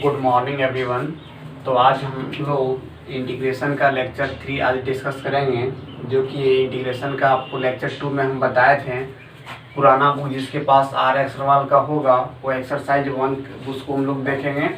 Good morning everyone. तो आज हम लोग इंटीग्रेशन का लेक्चर 3 आज डिस्कस करेंगे, जो कि इंटीग्रेशन का आपको लेक्चर 2 में हम बताए थे। पुराना बुक जिसके पास आर अग्रवाल का होगा वो एक्सरसाइज 1 उसको हम लोग देखेंगे,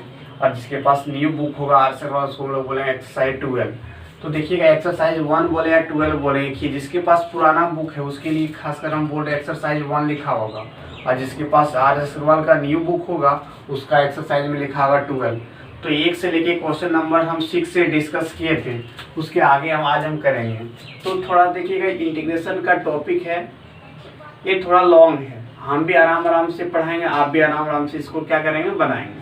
और जिसके पास न्यू बुक होगा आर अग्रवाल उसको हम लोग बोलेंगे एक्सरसाइज 12। तो देखिएगा एक्सरसाइज 1 बोले या 12 बोले, कि जिसके पास पुराना बुक है उसके लिए खासकर हम बोल रहे हैं एक्सरसाइज 1 लिखा होगा, और जिसके पास आर अग्रवाल का न्यू बुक होगा उसका एक्सरसाइज में लिखा होगा 12। तो 1 से लेके क्वेश्चन नंबर हम 6 से डिस्कस किए थे, उसके आगे आज हम करेंगे। तो थोड़ा देखिएगा इंटीग्रेशन का टॉपिक है, ये थोड़ा लॉन्ग है, हम भी आराम से पढ़ाएंगे, आप भी आराम से इसको क्या करेंगे, बनाएंगे।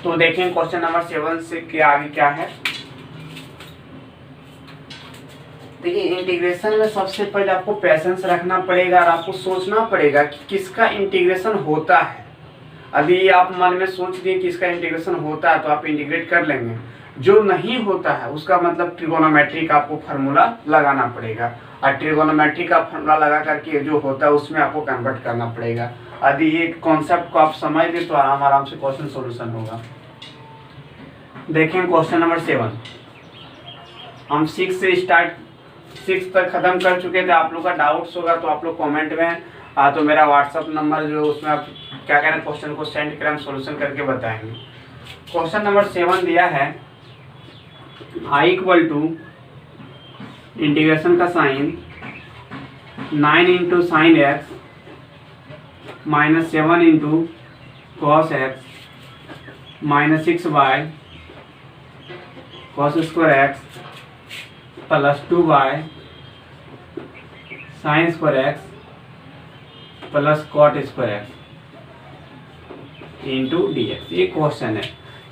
तो देखें क्वेश्चन नंबर 7 से के आगे क्या है। देखिए इंटीग्रेशन में सबसे पहले आपको पेशेंस रखना पड़ेगा और आपको सोचना पड़ेगा कि किसका इंटीग्रेशन होता है। अभी आप मन में सोच लिए किसका इंटीग्रेशन होता है तो आप इंटीग्रेट कर लेंगे। जो नहीं होता है उसका मतलब ट्रिगोनोमेट्री का आपको फार्मूला लगाना पड़ेगा, और ट्रिगोनोमेट्री का फार्मूला लगा करके जो होता है उसमें आपको कन्वर्ट करना पड़ेगा। यदि ये कॉन्सेप्ट को आप समझ लें तो आराम से क्वेश्चन सोल्यूशन होगा। देखें क्वेश्चन नंबर 7, हम 6 तक खत्म कर चुके थे। आप लोग का डाउट्स होगा तो आप लोग कमेंट में तो मेरा व्हाट्सअप नंबर जो उसमें आप क्या कह रहे हैं क्वेश्चन को सेंड करें, हम सोल्यूशन करके बताएंगे। क्वेश्चन नंबर 7 दिया है I इक्वल टू इंटीग्रेशन का sine 9 into sine x minus 7 into cos x minus 6 by cos square x plus 2 by sine square x plus cot square x into d x. ये question है।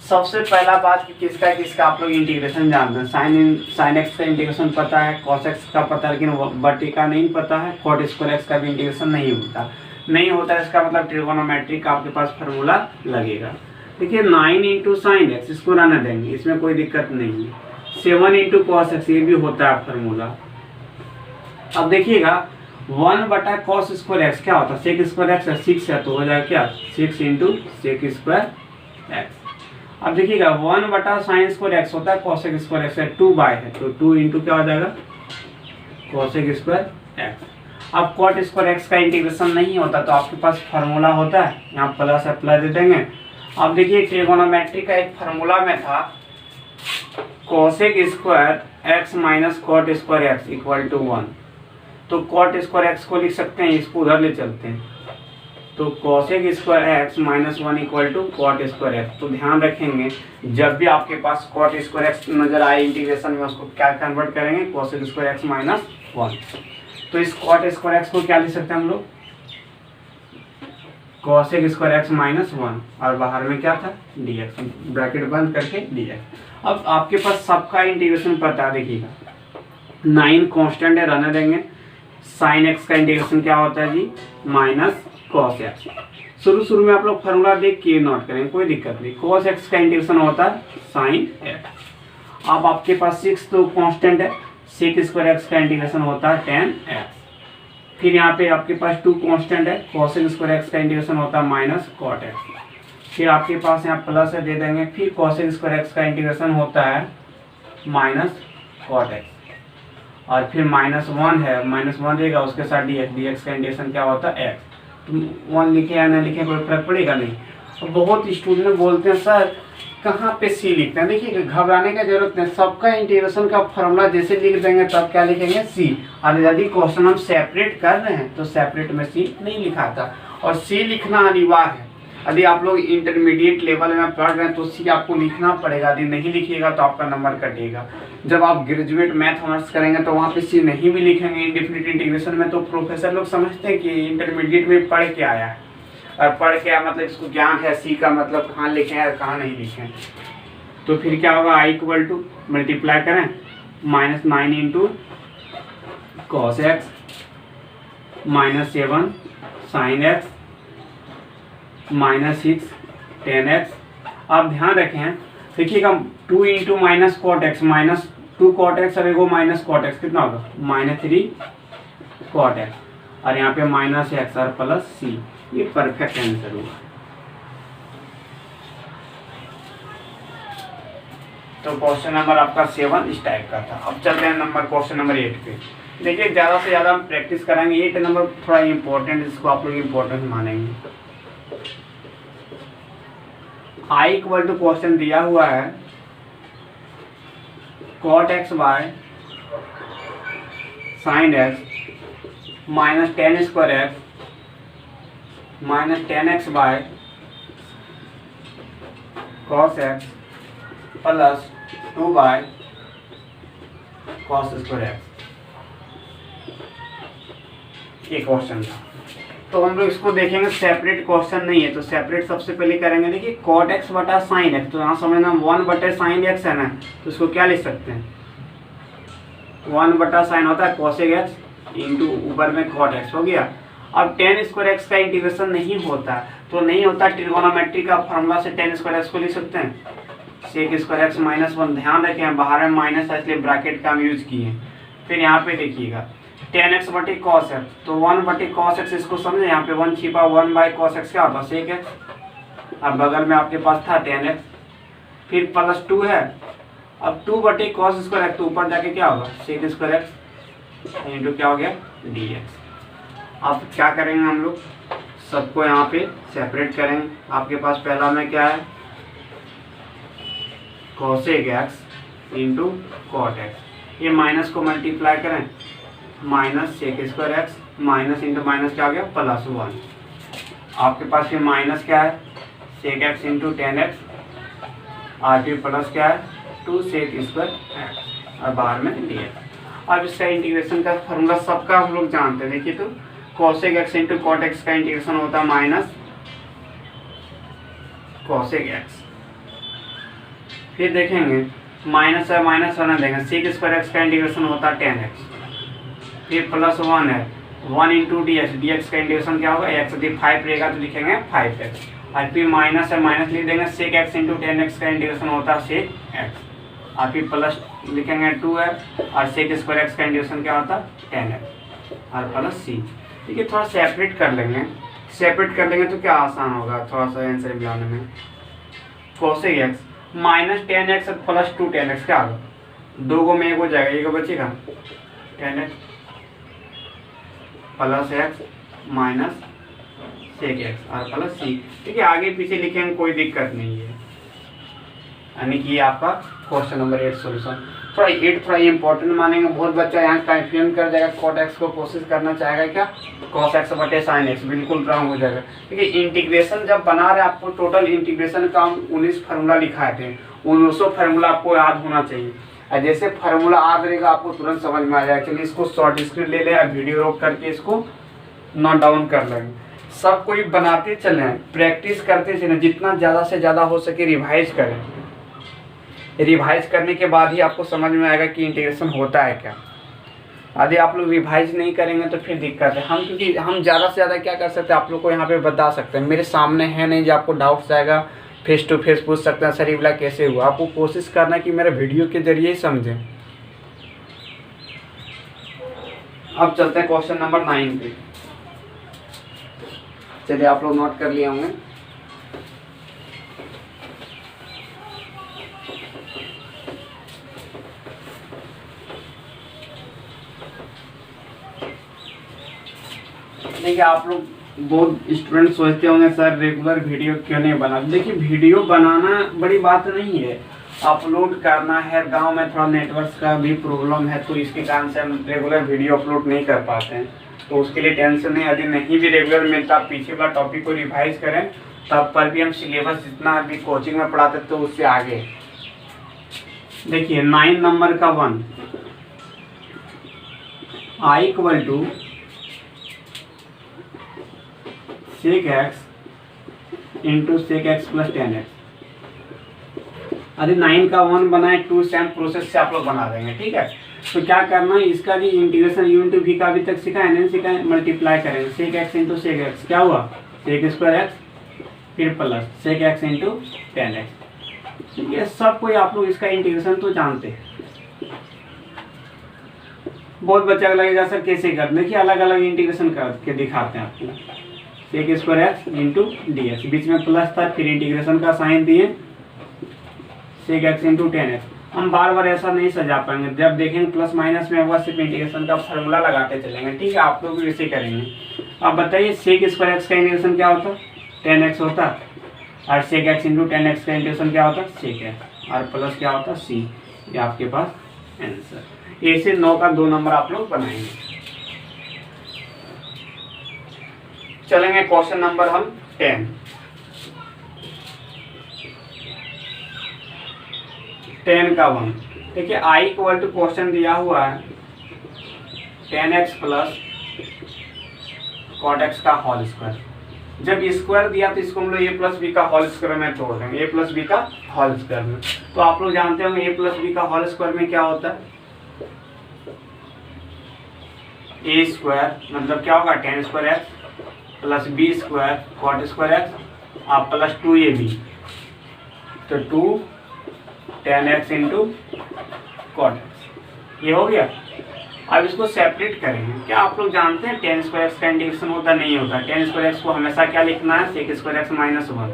सबसे पहला बात कि किसका किसका आप लोग इंटीग्रेशन जानते हैं। साइन एक्स का इंटीग्रेशन पता है, कॉस एक्स का पता है, लेकिन बटी का नहीं पता है। कॉट स्क्वायर एक्स का भी इंटीग्रेशन नहीं होता है। इसका मतलब ट्रिगोनोमेट्री का आपके पास फार्मूला लगेगा। देखिए 9 इंटू साइन एक्स इसको रहने देंगे, इसमें कोई दिक्कत नहीं है। 7 इंटू कॉस एक्स ये भी होता है फार्मूला। अब देखिएगा 1 बटा कॉस स्क्वायर एक्स क्या होता है, सेक स्क्वायर एक्स 6 है तो हो जाएगा क्या 6 इंटू सेक स्क्वायर एक्स। अब देखिएगा 1 बटा साइन स्क्वायर एक्स होता है कॉसेक स्क्वायर एक्स है 2 बाय है तो 2 इंटू क्या हो जाएगा कॉसेक स्क्वायर एक्स। अब कॉट स्क्वायर एक्स का इंटीग्रेशन नहीं होता तो आपके पास फार्मूला होता है, यहाँ प्लस अप्लाई दे देंगे। अब देखिए ट्रिगोनोमेट्री का एक फार्मूला में था cosec square x minus cot square x equal to 1। तो कॉट स्क्वायर एक्स को लिख सकते हैं, इसको उधर ले चलते हैं। तो cosec square x minus 1 equal to cot square x. तो ध्यान रखेंगे जब भी आपके पास कॉट स्क्वायर एक्स नजर आए इंटीग्रेशन में उसको क्या कन्वर्ट करेंगे कॉसेक स्क्वायर एक्स माइनस 1। तो इस कॉट स्क्वायर एक्स को क्या लिख सकते हैं हम लोग कॉसेक स्क्वायर एक्स माइनस 1, और बाहर में क्या था डी एक्स, ब्रैकेट बंद करके डी एक्स। अब आपके पास सबका इंटीग्रेशन पता है। देखिएगा 9 कॉन्स्टेंट है, रहने देंगे। साइन एक्स का इंटीग्रेशन क्या होता है जी माइनस कॉस एक्स। शुरू में आप लोग फार्मूला देख के नोट करेंगे, कोई दिक्कत नहीं। कॉस एक्स का इंटीग्रेशन होता है साइन एक्स। अब आपके पास 6 तो कांस्टेंट है, सेक स्क्वायर एक्स का इंटीग्रेशन होता है tan एक्स। फिर यहाँ पे आपके पास 2 कांस्टेंट है, कॉसेक स्क्वायर एक्स का इंटीग्रेशन होता है माइनस कॉट एक्स। फिर आपके पास यहाँ प्लस है दे देंगे, फिर कॉसेक स्क्वायर एक्स का इंटीग्रेशन होता है माइनस कॉट एक्स, और फिर -1 है, -1 देगा उसके साथ डी एक्स का इंटीग्रेशन क्या होता है एक्स। तो 1 लिखे या ना लिखे कोई फर्क पड़ेगा नहीं। और बहुत स्टूडेंट बोलते हैं सर कहाँ पे सी लिखते हैं। देखिए घबराने की जरूरत नहीं, सबका इंटीग्रेशन का फॉर्मूला जैसे लिख देंगे तब क्या लिखेंगे सी। और यदि क्वेश्चन हम सेपरेट कर रहे हैं तो सेपरेट में सी नहीं लिखाता, और सी लिखना अनिवार्य है। यदि आप लोग इंटरमीडिएट लेवल में पढ़ रहे हैं तो सी आपको लिखना पड़ेगा, यदि नहीं लिखिएगा तो आपका नंबर कटेगा। जब आप ग्रेजुएट मैथ ऑनर्स करेंगे तो वहाँ पे सी नहीं भी लिखेंगे इंडेफिनिट इंटीग्रेशन में, तो प्रोफेसर लोग समझते हैं कि इंटरमीडिएट में पढ़ के आया है, और पढ़ के आया मतलब इसको ज्ञान है, सी का मतलब कहाँ लिखे हैं और कहाँ नहीं लिखे हैं। तो फिर क्या होगा आई इक्वल टू मल्टीप्लाई करें -9 into cos x minus 7 sine x minus 6 tan x. आप ध्यान रखें देखिएगा 2 into minus cot x minus 2 cot x और एगो माइनस कॉट एक्स कितना होगा -3 कॉट एक्स, और यहाँ पे माइनस एक्स और प्लस सी। ये परफेक्ट आंसर होगा। तो क्वेश्चन नंबर आपका 7 इस टाइप का था। अब चलते हैं क्वेश्चन नंबर 8 पे। देखिए ज़्यादा से ज़्यादा हम प्रैक्टिस कराएंगे। 8 नंबर थोड़ा इम्पोर्टेंट, इसको आप लोग इम्पोर्टेंट मानेंगे। आई इक्वल टू क्वेश्चन दिया हुआ है cot x bye sine x minus tan square x minus 10x bye cos x plus 2 bye cos square x. ये क्वेश्चन था, तो हम लोग इसको देखेंगे। सेपरेट क्वेश्चन नहीं है तो सेपरेट सबसे पहले करेंगे। देखिए cot x बटा साइन एक्स, तो यहाँ समझना 1 बटे साइन एक्स है ना, तो इसको क्या लिख सकते हैं, 1 बटा साइन होता है cosec x इंटू ऊपर में cot x हो गया। अब टेन स्क्वायर एक्स का इंटीग्रेशन नहीं होता, तो नहीं होता ट्रिगोनोमेट्री का फॉर्मूला से टेन स्क्वायर एक्स को लिख सकते हैं सेक स्क्वायर एक्स माइनस 1। ध्यान रखें बाहर में माइनस है इसलिए ब्रैकेट का हम यूज किए। फिर यहाँ पे देखिएगा टेन एक्स बटे कॉस एक्स, तो 1 बटे कॉस एक्स, इसको समझे यहाँ पे 1 छिपा, 1 बाई कॉस एक्स क्या होता है सेक एक्स। अब बगल में आपके पास था टेन एक्स, फिर प्लस 2 है। अब 2 बटे कॉस स्क्वायर एक्स, तो ऊपर जाके क्या होगा सेक स्क्वायर एक्स इंटू क्या हो गया डी एक्स। अब क्या करेंगे हम लोग, सबको यहाँ पे सेपरेट करेंगे। आपके पास पहला में क्या है cosec x into cot x, ये माइनस को मल्टीप्लाई करें minus sec square x minus into minus क्या हो गया प्लस 1। आपके पास फिर माइनस क्या है सेक एक्स इंटू 10x और फिर प्लस क्या है 2 सेक स्क्वायर एक्स और बाहर में डी एक्स। अब इसका इंटीग्रेशन का फॉर्मूला सबका हम लोग जानते हैं। देखिए तो cosec x into cot x का इंटीग्रेशन होता है माइनस cosec x। फिर देखेंगे माइनस है माइनस होना देंगे, सेक स्क्वायर एक्स का इंटीग्रेशन होता है 10x। फिर प्लस 1 है 1 इंटू डी एक्स का इंटीग्रेशन क्या होगा एक्स, यदि 5 रहेगा तो लिखेंगे 5x। और फिर माइनस है माइनस लिख देंगे, सेक एक्स इंटू 10x का इंटीग्रेशन होता है सेक एक्स। और फिर प्लस लिखेंगे 2 है और सेक स्क्वायर एक्स का इंटीग्रेशन क्या होता है 10x और प्लस c। ठीक है, थोड़ा सेपरेट कर लेंगे। सेपरेट कर लेंगे तो क्या आसान होगा थोड़ा सा आंसर मिलाने में। cosec x minus 10x plus 2 10x क्या होगा, 2 को में 1 हो जाएगा, 1 बचेगा 10x plus x minus sec x और प्लस c। ठीक है, आगे पीछे लिखेंगे कोई दिक्कत नहीं है। यानी कि आपका क्वेश्चन नंबर 8 सॉल्यूशन। थोड़ा 8 थोड़ा इंपॉर्टेंट मानेंगे। बहुत बच्चा यहाँ कंफ्यूजन कर जाएगा, cot x को कोशिश करना चाहेगा क्या cos x बटे साइन x, बिल्कुल रॉन्ग हो जाएगा। देखिए इंटीग्रेशन जब बना रहे आपको टोटल इंटीग्रेशन का 19 फार्मूला लिखाए थे, 19 फार्मूला आपको याद होना चाहिए। और जैसे फार्मूला याद रहेगा आपको तुरंत समझ में आ जाएगा। चलिए इसको शॉर्ट स्क्रीन ले लें, वीडियो रोक करके इसको नोट डाउन कर लेंगे। सब कोई बनाते चलें, प्रैक्टिस करते चलें, जितना ज़्यादा से ज़्यादा हो सके रिवाइज करें। रिवाइज करने के बाद ही आपको समझ में आएगा कि इंटीग्रेशन होता है क्या। यदि आप लोग रिवाइज नहीं करेंगे तो फिर दिक्कत है। हम क्योंकि हम ज़्यादा से ज़्यादा क्या कर सकते हैं आप लोग को यहाँ पे बता सकते हैं। मेरे सामने है नहीं जो आपको डाउट्स आएगा फेस टू फेस पूछ सकते हैं सर ये वाला कैसे हुआ। आपको कोशिश करना है कि मेरे वीडियो के जरिए ही समझें। अब चलते हैं क्वेश्चन नंबर 9 पे। चलिए आप लोग नोट कर लिए होंगे। देखिए आप लोग बहुत स्टूडेंट सोचते होंगे सर रेगुलर वीडियो क्यों नहीं बना। देखिए वीडियो बनाना बड़ी बात नहीं है, अपलोड करना है। गांव में थोड़ा नेटवर्क का भी प्रॉब्लम है तो इसके कारण से हम रेगुलर वीडियो अपलोड नहीं कर पाते हैं, तो उसके लिए टेंशन नहीं। यदि नहीं भी रेगुलर मिलता पीछे वाला टॉपिक को रिवाइज करें तब पर भी हम सिलेबस जितना अभी कोचिंग में पढ़ाते तो उससे आगे। देखिए 9 नंबर का 1 I equal to sec x into sec x plus 10x। अरे 9 का 1 बनाए 2 सेम प्रोसेस से आप लोग बना देंगे। ठीक है, तो क्या करना है इसका भी इंटीग्रेशन u इंटू वी का अभी तक सीखा है नहीं सीखा है, मल्टीप्लाई करेंगे sec x into sec x क्या हुआ सेक स्क्वायर एक्स फिर plus sec x into 10x। ये सब कोई आप लोग इसका इंटीग्रेशन तो जानते हैं। बहुत बच्चा लगेगा सर कैसे कर, देखिए अलग अलग इंटीग्रेशन करके दिखाते हैं आपको। Sec square x into d x, बीच में प्लस था फिर इंटीग्रेशन का साइन दिए sec x into tan x. हम बार बार ऐसा नहीं सजा पाएंगे, जब देखेंगे प्लस माइनस में होगा सिर्फ इंटीग्रेशन का फॉर्मूला लगाते चलेंगे, ठीक है। आप लोग भी इसे करेंगे। अब बताइए सेक स्क्वायर एक्स का इंटीग्रेशन क्या होता, टेन एक्स होता, और sec x into tan x का इंटीग्रेशन क्या होता, सेक एक्स, और प्लस क्या होता, सी। ये आपके पास आंसर। ऐसे 9 का 2 नंबर आप लोग बनाएंगे। चलेंगे क्वेश्चन नंबर हम 10। 10 का 1 देखिए, आई इक्वल टू क्वेश्चन दिया हुआ है 10x प्लस कॉट एक्स का होल स्क्वायर। जब स्क्वायर दिया तो इसको हम लोग ए प्लस बी का होल स्क्वायर में तोड़ देंगे, ए प्लस बी का होल स्क्वायर में। तो आप लोग जानते होंगे ए प्लस बी का होल स्क्वायर में क्या होता है, ए स्क्वायर मतलब क्या होगा 10 square x plus b square cot square x आप प्लस 2ab, तो 2 10x इंटू कॉट एक्स। ये हो गया। अब इसको सेपरेट करेंगे। क्या आप लोग जानते हैं 10 स्क्वायर एक्स का इंटीग्रेशन होता नहीं होता, 10 स्क्वायर एक्स को हमेशा क्या लिखना है, सेक स्क्वायर एक्स माइनस 1।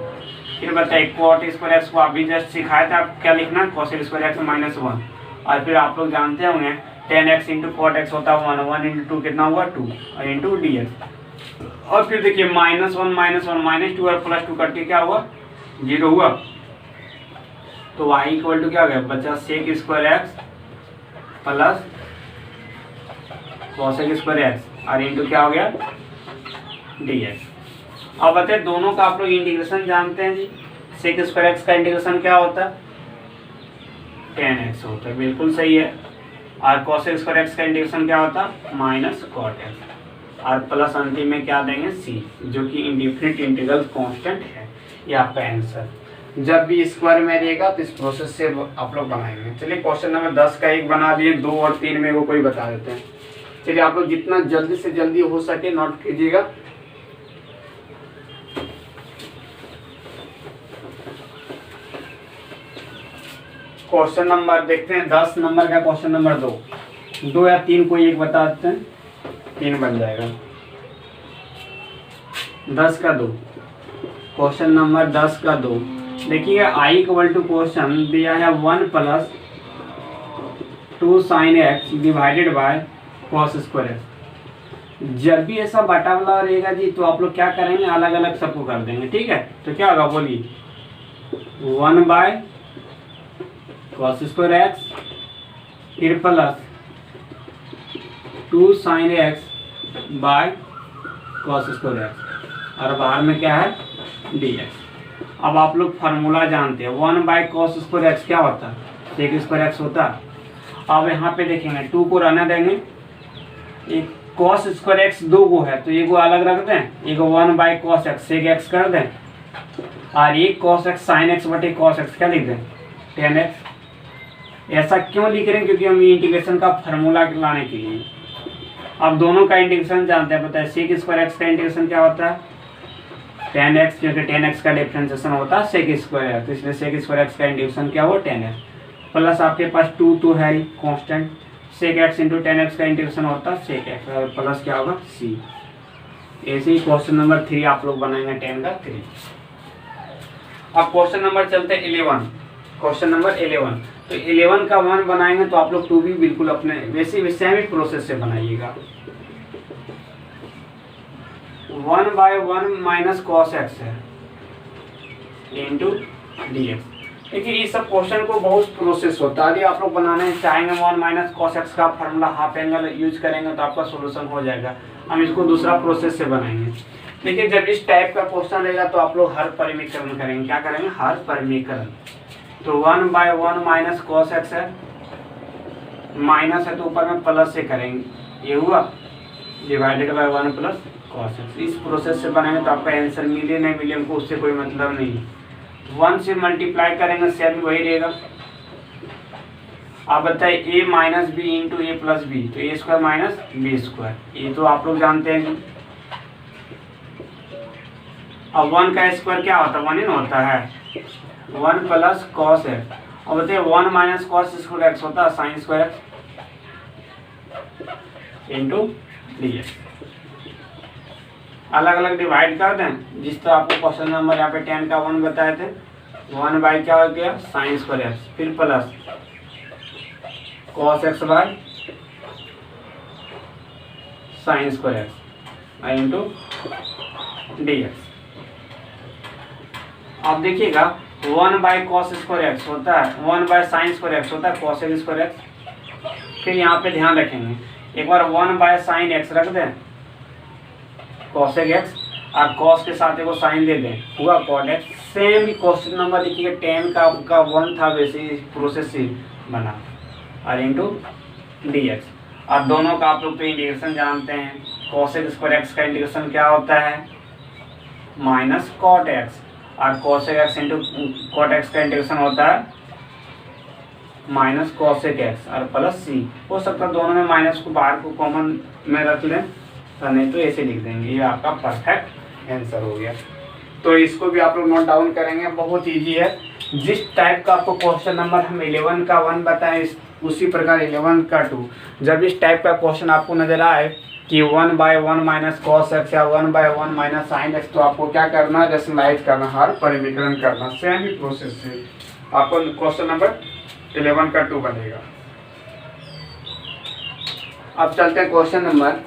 फिर बताइए कॉट स्क्वायर एक्स को आप भी जस्ट सिखाए थे, आप क्या लिखना है, कॉसेक स्क्वायर एक्स माइनस 1। और फिर आप लोग जानते होंगे 10x इंटू कॉट एक्स होता है 1, 1 इंटू 2 कितना हुआ 2, और इंटू dx। और फिर देखिए -1 -2 और प्लस 2 करके क्या हुआ 0 हुआ। तो y इक्वल टू क्या हो गया, बचा sec square x plus cosec square x और इंटू क्या हो गया dx। अब बताए दोनों का आप लोग इंटीग्रेशन जानते हैं जी, सेक स्क्वायर एक्स का इंटीग्रेशन क्या होता है 10x होता है, बिल्कुल सही है। और कॉसेक स्क्वायर एक्स का इंटीग्रेशन क्या होता है माइनस कॉट एक्स, और प्लस अंतिम में क्या देंगे c, जो कि इंडिफिनिट इंटीग्रल कांस्टेंट है। ये आपका आंसर। जब भी स्क्वायर में रहेगा तो इस प्रोसेस से आप लोग बनाएंगे। चलिए क्वेश्चन नंबर 10 का एक बना दिए, 2 और 3 में वो कोई बता देते हैं। चलिए आप लोग जितना जल्दी से जल्दी हो सके नोट कीजिएगा। क्वेश्चन नंबर देखते हैं 10 नंबर का, क्वेश्चन नंबर 2 या 3 कोई एक बता देते हैं, 3 बन जाएगा। 10 का 2, क्वेश्चन नंबर 10 का 2 देखिए, आई इक्वल टू क्वेश्चन दिया है 1 plus 2 sine x divided by cos square x. जब भी ऐसा बटा वाला रहेगा जी तो आप लोग क्या करेंगे, अलग अलग सबको कर देंगे, ठीक है। तो क्या होगा बोलिए, 1 बाय कॉस स्क्वायर एक्स फिर plus 2 sine x bye cos square x, और बाहर में क्या है dx। अब आप लोग फार्मूला जानते हैं, 1 बाय कॉस स्क्वायर एक्स क्या होता है, सेक स्क्वायर एक्स होता है। अब यहाँ पे देखेंगे 2 को रहने देंगे, एक कॉस स्क्वायर एक्स 2 को है तो एक को अलग रख दें, एक 1 by cos x sec x कर दें, और एक कॉस एक्स साइन एक्स बटे कॉस एक्स क्या लिख दें 10x। ऐसा क्यों लिख रहे हैं, क्योंकि हम इंटीग्रेशन का फार्मूला लाने के लिए। अब दोनों का इंटीग्रेशन जानते हैं, पता है सेक स्क्वायर एक्स का इंटीग्रेशन क्या होता है 10x, क्योंकि 10x का डिफरेंशिएशन होता है सेक स्क्वायर, तो इसलिए सेक स्क्वायर एक्स का इंटीग्रेशन क्या हुआ 10x, प्लस आपके पास 2 है कांस्टेंट, सेक एक्स इंटू 10x का इंटीग्रेशन होता है सेक एक्स, और प्लस क्या होगा c। ऐसे ही क्वेश्चन नंबर 3 आप लोग बनाएंगे 10 का 3। अब क्वेश्चन नंबर चलते हैं 11, क्वेश्चन नंबर 11। तो 11 का 1 बनाएंगे तो आप लोग 2 भी बिल्कुल अपने वैसे सेम ही प्रोसेस से बनाइएगा। 1 बाय 1 माइनस कॉस एक्स है इंटू dx। देखिए ये सब क्वेश्चन को बहुत प्रोसेस होता है, यदि आप लोग बनाने चाहेंगे 1 माइनस कॉस एक्स का फार्मूला हाफ एंगल यूज करेंगे तो आपका सोल्यूशन हो जाएगा। हम इसको दूसरा प्रोसेस से बनाएंगे। देखिए जब इस टाइप का क्वेश्चन रहेगा तो आप लोग हर परिमीकरण करेंगे, क्या करेंगे हर परिमीकरण। तो 1 बाय 1 माइनस कॉस एक्स है, माइनस है तो ऊपर में प्लस से करेंगे, ये हुआ divided by 1 plus cos x. इस प्रोसेस से बनाएंगे तो आपका आंसर मिले नहीं मिले हमको उससे कोई मतलब नहीं। 1 से मल्टीप्लाई करेंगे सेम वही रहेगा। आप बताइए a minus b into a plus b, तो a square minus b square, ये तो आप लोग जानते हैं जी। अब 1 का स्क्वायर क्या होता है 1 ही ना होता है, 1 प्लस कॉस एक्स। और बताइए 1 माइनस कॉस स्क्वायर एक्स होता है sine square x into dx। अलग अलग डिवाइड कर दें, जिस तरह आपको क्वेश्चन नंबर यहाँ पे 10 का 1 बताए थे 1 बाई क्या हो गया साइन स्क्वायर एक्स, फिर plus cos x bye sine square x into d x. आप देखिएगा 1 बाई कॉस स्क्वायर एक्स होता है, 1 बाई साइन स्क्वायर एक्स होता है कॉस एक्स स्क्वायर एक्स। फिर यहाँ पे ध्यान रखेंगे एक बार 1 बाय साइन एक्स रख दें कॉस एक्स, और कॉस के साथ एक साइन दे दें, हुआ cot x. Same question number देखिए 10 का 1 था, वैसे ही प्रोसेस से बना और इंटू डी एक्स। और दोनों का आप लोग तो इंटीग्रेशन जानते हैं, कॉस एक्स स्क्वायर एक्स का इंटीग्रेशन क्या होता है माइनस कॉट एक्स, और cos x into cot x का इंटीग्रेशन होता है माइनस कॉसेक एक्स और प्लस सी। हो सकता है दोनों में माइनस को बाहर को कॉमन में रख लें, तो नहीं तो ऐसे लिख देंगे। ये आपका परफेक्ट आंसर हो गया। तो इसको भी आप लोग नोट डाउन करेंगे, बहुत इजी है। जिस टाइप का आपको क्वेश्चन नंबर हम 11 का 1 बताएं, उसी प्रकार 11 का 2, जब इस टाइप का क्वेश्चन आपको नजर आए कि 1 बाय 1 माइनस कॉस एक्स या 1 बाय 1 माइनस साइन एक्स, तो आपको क्या करना है रेशनलाइज करना, हर परिमीकरण करना। सेम ही प्रोसेस से आपको क्वेश्चन नंबर 11 का 2 बनेगा। अब चलते हैं क्वेश्चन नंबर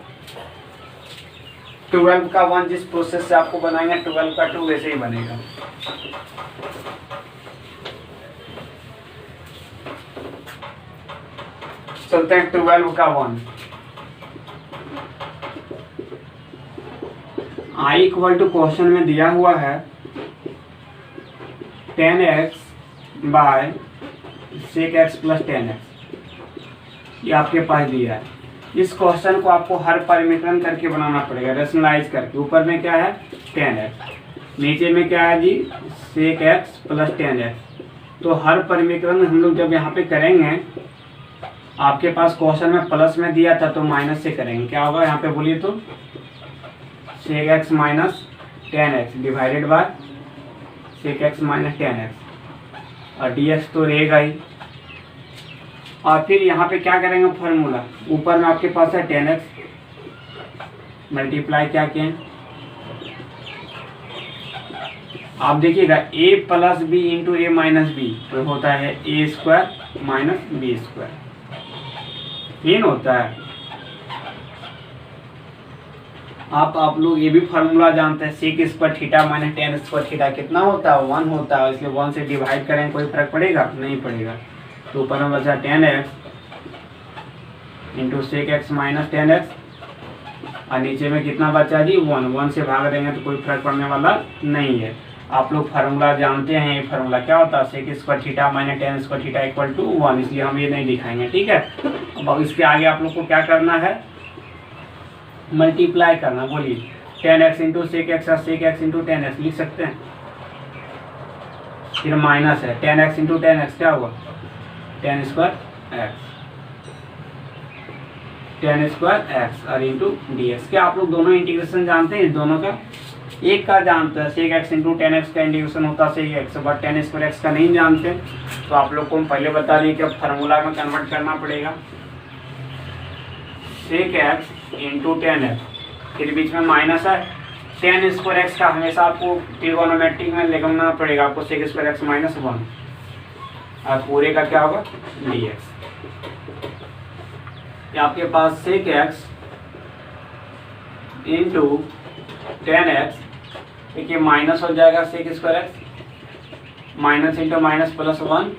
12 का 1, जिस प्रोसेस से आपको बनाएंगे 12 का 2 वैसे ही बनेगा। चलते हैं 12 का 1। आई इक्वल टू क्वेश्चन में दिया हुआ है 10x bye sec x plus 10x, ये आपके पास दिया है। इस क्वेश्चन को आपको हर परिमीकरण करके बनाना पड़ेगा, रेशनलाइज करके। ऊपर में क्या है 10x, नीचे में क्या है जी सेक एक्स प्लस 10x। तो हर परिमीकरण हम लोग जब यहाँ पे करेंगे, आपके पास क्वेश्चन में प्लस में दिया था तो माइनस से करेंगे। क्या होगा यहाँ पे बोलिए तो sec x minus 10x divided by sec x minus 10x, और डी एक्स तो रहेगा ही। और फिर यहाँ पे क्या करेंगे फॉर्मूला, ऊपर में आपके पास है 10x मल्टीप्लाई क्या किए, आप देखिएगा a plus B into a minus b, तो होता है a square minus b square, ये होता है। आप लोग ये भी फार्मूला जानते हैं, sec square theta minus tan square theta कितना होता है 1 होता है, इसलिए 1 से डिवाइड करें कोई फर्क पड़ेगा नहीं पड़ेगा। तो ऊपर में बचा 10x into sec x minus 10x, और नीचे में कितना बचा जी 1 से भाग देंगे तो कोई फर्क पड़ने वाला नहीं है। आप लोग फार्मूला जानते हैं, ये फार्मूला क्या होता है sec square theta minus tan square theta equal to 1, इसलिए हम ये नहीं दिखाएंगे, ठीक है। अब इसके आगे आप लोग को क्या करना है मल्टीप्लाई करना। बोलिए 10x into sec x, sec x into 10x लिख सकते हैं, फिर माइनस है 10x इंटू 10x क्या होगा 10 स्क्वायर एक्स और इंटू डी एक्स। क्या आप लोग दोनों इंटीग्रेशन जानते हैं, दोनों का एक का जानते हैं, सेक एक्स इंटू 10x का इंटीग्रेशन होता है sec x, but 10 square x का नहीं जानते। तो आप लोग को हम पहले बता दें कि अब फार्मूला में कन्वर्ट करना पड़ेगा, सेक एक्स इंटू 10x, फिर बीच में माइनस है 10 स्क्वायर एक्स का हमेशा आपको ट्रिगोनोमेट्रिक में लिखना पड़ेगा, आपको सेक स्क्वायर एक्स माइनस 1, और पूरे का क्या होगा डी एक्स। आपके पास सेक एक्स इंटू 10x, देखिए माइनस हो जाएगा sec square x, minus into minus plus 1,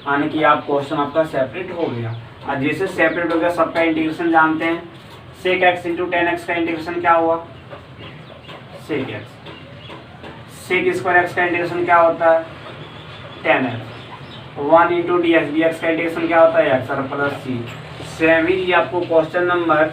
यानी कि आप क्वेश्चन आपका सेपरेट हो गया। और जैसे सेपरेट हो गया सबका इंटीग्रेशन जानते हैं, सेक एक्स इंटू 10x का इंटीग्रेशन क्या हुआ sec x, sec square x का इंटीग्रेशन क्या होता है 10x, 1 इंटू डी एक्स का इंटीग्रेशन क्या होता है एक्स और प्लस सी। सेम ही आपको क्वेश्चन नंबर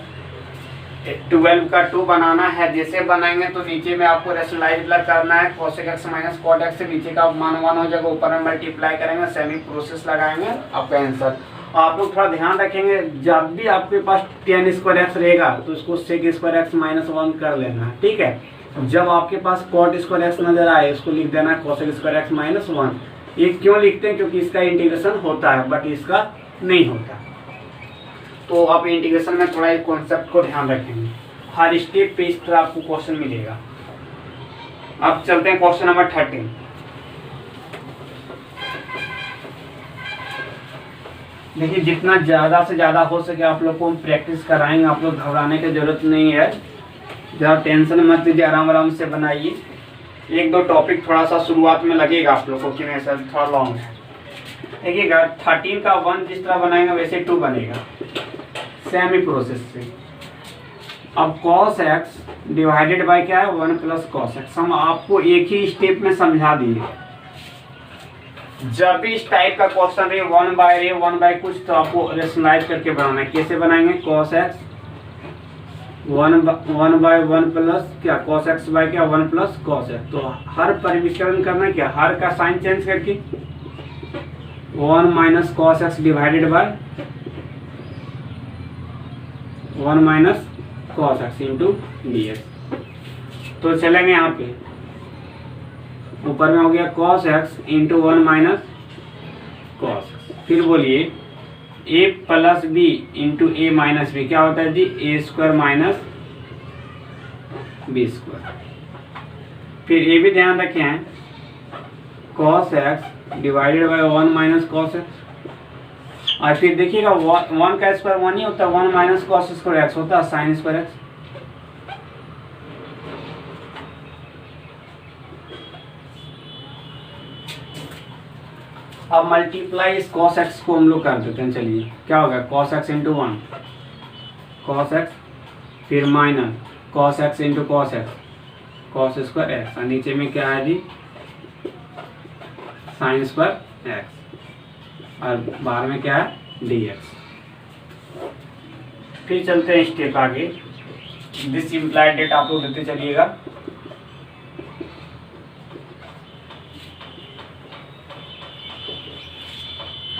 12 का 2 बनाना है। जैसे बनाएंगे तो नीचे में आपको रेशनलाइज करना है, cosec x minus cot x से नीचे का मान 1 हो जाएगा, ऊपर में मल्टीप्लाई करेंगे, सेमी प्रोसेस लगाएंगे, आपका आंसर। आप लोग थोड़ा ध्यान रखेंगे, जब भी आपके पास 10 स्क्वायर एक्स रहेगा तो उसको सेक स्क्वायर एक्स माइनस 1 कर लेना, ठीक है। जब आपके पास कॉट स्क्वायर एक्स नजर आए उसको लिख देना है कोसेक स्क्वायर एक्स माइनस 1। ये क्यों लिखते हैं, क्योंकि इसका इंटीग्रेशन होता है बट इसका नहीं होता। तो आप इंटीग्रेशन में थोड़ा एक कॉन्सेप्ट को ध्यान रखेंगे, हर स्टेप पे इस तरह आपको क्वेश्चन मिलेगा। अब चलते हैं क्वेश्चन नंबर 13। देखिए जितना ज़्यादा से ज़्यादा हो सके आप लोग को हम प्रैक्टिस कराएंगे, आप लोग घबराने की ज़रूरत नहीं है, ज़्यादा टेंशन मत लीजिए, आराम आराम से बनाइए। एक दो टॉपिक थोड़ा सा शुरुआत में लगेगा आप लोग को कि नहीं सर थोड़ा लॉन्ग है। देखिएगा 13 का 1 जिस तरह बनाएंगे वैसे 2 बनेगा, सेम ही प्रोसेस से। अब cos x डिवाइडेड बाय क्या है 1 प्लस cos x, हम आपको एक ही स्टेप में समझा दिए। जब भी इस टाइप का क्वेश्चन रहे 1 बाय कुछ, तो आपको रेशनलाइज करके बनाना है। कैसे बनाएंगे, cos x 1 बाय 1 प्लस क्या cos x बाय क्या 1 प्लस cos x। तो हर परिविकरण करना क्या, हर का साइन चेंज करके 1 minus cos x divided by 1 minus cos x इंटू dx। तो चलेंगे यहाँ पे ऊपर में हो गया cos x into 1 minus cos x। फिर बोलिए a plus B into a minus b क्या होता है जी, a square minus b square. फिर ये भी ध्यान रखें हैं cos x divided by 1 minus cos x। और फिर देखिएगा 1 का स्क्वायर 1 ही होता है, 1 माइनस cos स्क्वायर x होता है साइन स्क्वायर x। अब मल्टीप्लाई इस cos x को हम लोग कर देते हैं। चलिए क्या होगा cos x into 1 cos x, फिर minus cos x into cos x cos square x, और नीचे में क्या है जी साइन स्क्वायर x, और बाहर में क्या है dx। फिर चलते हैं स्टेप आगे, दिस इम्प्लाइड डेट आप लोग देते चलिएगा।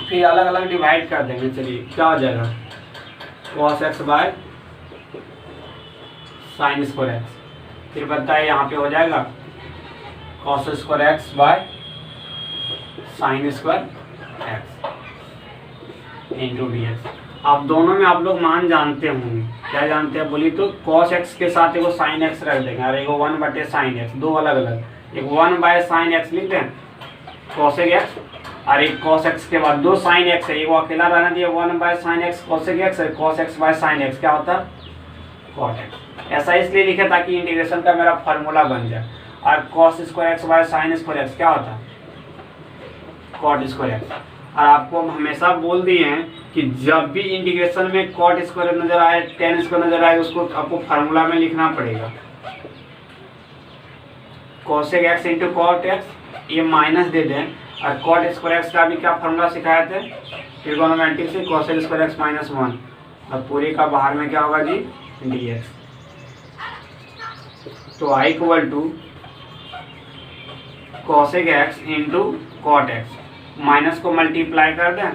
फिर अलग अलग डिवाइड कर देंगे। चलिए क्या हो जाएगा cos x bye sine square x। फिर बताइए यहाँ पे हो जाएगा cos square x bye sine square x इंटू dx। आप दोनों में आप लोग मान जानते होंगे, क्या जानते हैं बोलिए तो cos x के साथ एगो साइन x रख देंगे और एगो 1 बटे साइन x, दो अलग अलग, एक 1 बाय साइन x लिख दें cosec x, और एक cos x के बाद दो साइन x है, एगो अकेला रहना दिया 1 bye sine x cosec x है, cos x bye sine x क्या होता है cot x। ऐसा इसलिए लिखे ताकि इंटीग्रेशन का मेरा फार्मूला बन जाए। और cos square x bye sine square x क्या होता है cot स्क्वायर x। और आपको हम हमेशा बोल दिए हैं कि जब भी इंटीग्रेशन में cot स्क्वायर नजर आए tan स्क्वायर नजर आए उसको आपको फार्मूला में लिखना पड़ेगा। cosec x into cot x, ये माइनस दे दें, और cot स्क्वायर x का भी क्या फार्मूला सिखाए थे ट्रिगोनोमेट्रिक से, cosec स्क्वायर x माइनस 1, और पूरे का बाहर में क्या होगा जी dx। तो i equal to cosec x into cot x, minus को मल्टीप्लाई कर दें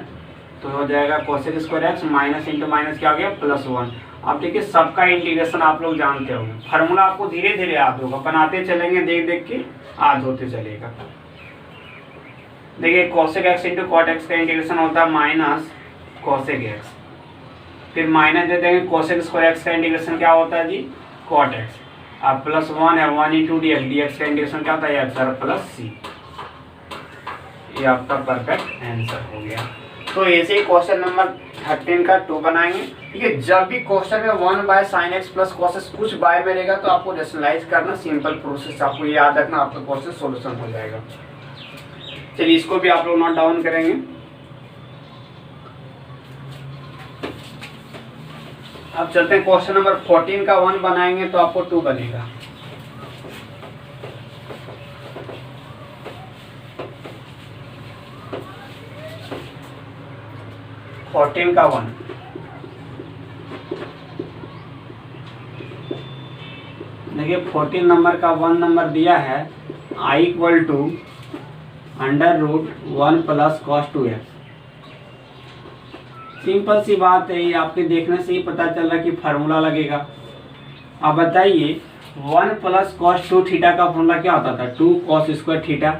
तो हो जाएगा cosec square x minus into minus क्या हो गया प्लस 1। अब देखिए सबका इंटीग्रेशन आप लोग जानते होंगे, फार्मूला आपको धीरे धीरे याद होगा, बनाते चलेंगे देख देख के याद होते चलेगा। देखिए cosec x into cot x का इंटीग्रेशन होता है माइनस cosec x, फिर माइनस दे देंगे cosec स्क्वायर x का इंटीग्रेशन क्या होता है जी cot x, अब प्लस 1 है 1 इंटू dx, dx का इंटीग्रेशन क्या होता है x प्लस c। ये आपका परफेक्ट आंसर हो गया। तो ऐसे ही क्वेश्चन नंबर 13 का 2 बनाएंगे। ठीक है, जब भी क्वेश्चन में 1 by sine x plus cos x कुछ बाय में रहेगा तो आपको रेशनलाइज करना, सिंपल प्रोसेस आपको याद रखना, आपका क्वेश्चन सॉल्यूशन हो जाएगा। चलिए इसको भी आप लोग नोट डाउन करेंगे। अब चलते हैं क्वेश्चन नंबर 14 का 1 बनाएंगे तो आपको 2 बनेगा। फोर्टीन का 1, देखिए 14 नंबर का 1 नंबर दिया है i equal to under root 1 plus cos 2x। Simple सी बात है, ये आपके देखने से ही पता चल रहा है कि फार्मूला लगेगा। अब बताइए 1 प्लस cos 2 थीटा का फार्मूला क्या होता था 2 cos स्क्वायर थीटा,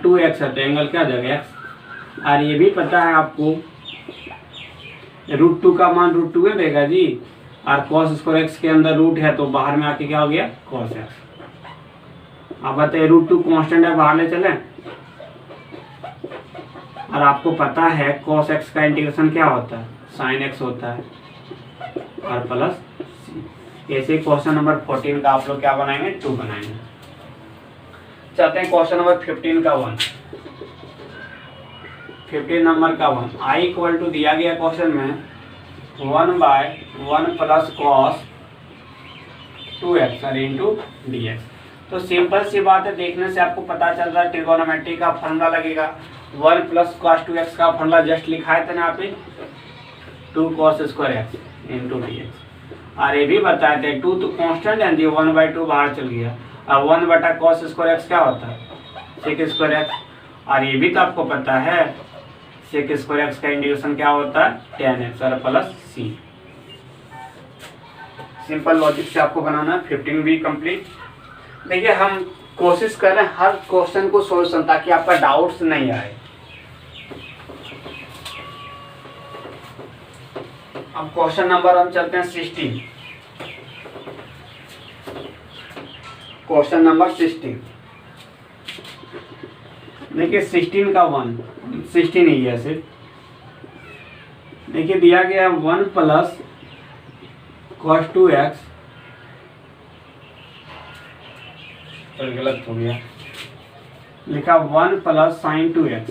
2x है तो एंगल क्या हो जाएगा x। और ये भी पता है आपको रूट 2 का मान रूट 2 देगा जी, और cos स्क्वायर x के अंदर रूट है तो बाहर में आके क्या हो गया cos x। अब बताइए रूट 2 कांस्टेंट है, बाहर ले चलें और आपको पता है cos x का इंटीग्रेशन क्या होता है, sin x होता है और प्लस c। ऐसे क्वेश्चन नंबर 14 का आप लोग क्या बनाएंगे, 2 बनाएंगे। चलते हैं क्वेश्चन नंबर 15 का 1। 15 नंबर का 1 i इक्वल टू दिया गया क्वेश्चन में 1/1 plus cos 2x into dx। तो सिंपल सी बात है, देखने से आपको पता चल रहा है ट्रिगोनोमेट्री का फॉर्मूला लगेगा। 1 प्लस कॉस 2x का फॉर्मूला जस्ट लिखा है था ना यहाँ पे, 2 cos square x into dx। और ये भी बताए थे 2 तो कॉन्स्टेंट है, 1/2 बाहर चल गया। और 1 बटा कॉस स्क्वायर एक्स क्या होता है, सेक स्क्वायर एक्स। और ये भी तो आपको पता है सेक स्क्वायर एक्स का इंटीग्रेशन क्या होता है, tan x और प्लस c। सिंपल लॉजिक से आपको बनाना है। 15 भी कंप्लीट। देखिए हम कोशिश कर रहे हैं हर क्वेश्चन को सोल्यूशन, ताकि आपका डाउट्स नहीं आए। अब क्वेश्चन नंबर हम चलते हैं 16। क्वेश्चन नंबर 16 देखिए 16 का 1, 16 ही है सिर्फ। देखिए दिया गया 1 प्लस cos 2x, तो गलत हो गया, लिखा 1 plus sign 2x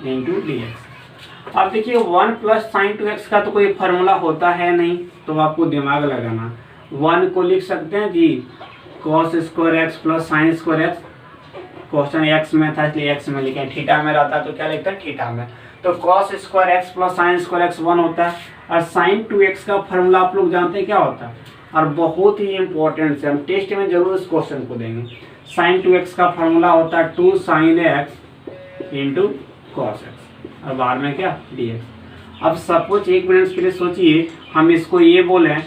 into dx। अब देखिए 1 प्लस साइन 2x का तो कोई फार्मूला होता है नहीं, तो आपको दिमाग लगाना। 1 को लिख सकते हैं जी cos square x plus sign square x. Question x में था इसलिए एक्स में लिखे, थीटा में रहता तो क्या लिखते हैं, थीटा में। तो cos square x plus sign square x 1 होता है। और साइन 2x का फॉर्मूला आप लोग जानते हैं क्या होता है, और बहुत ही इंपॉर्टेंट है, हम टेस्ट में जरूर इस क्वेश्चन को देंगे। साइन 2x का फॉर्मूला होता है 2 sin x into cos x और बाहर में क्या dx। अब सपोज एक मिनट के लिए सोचिए, हम इसको ये बोलें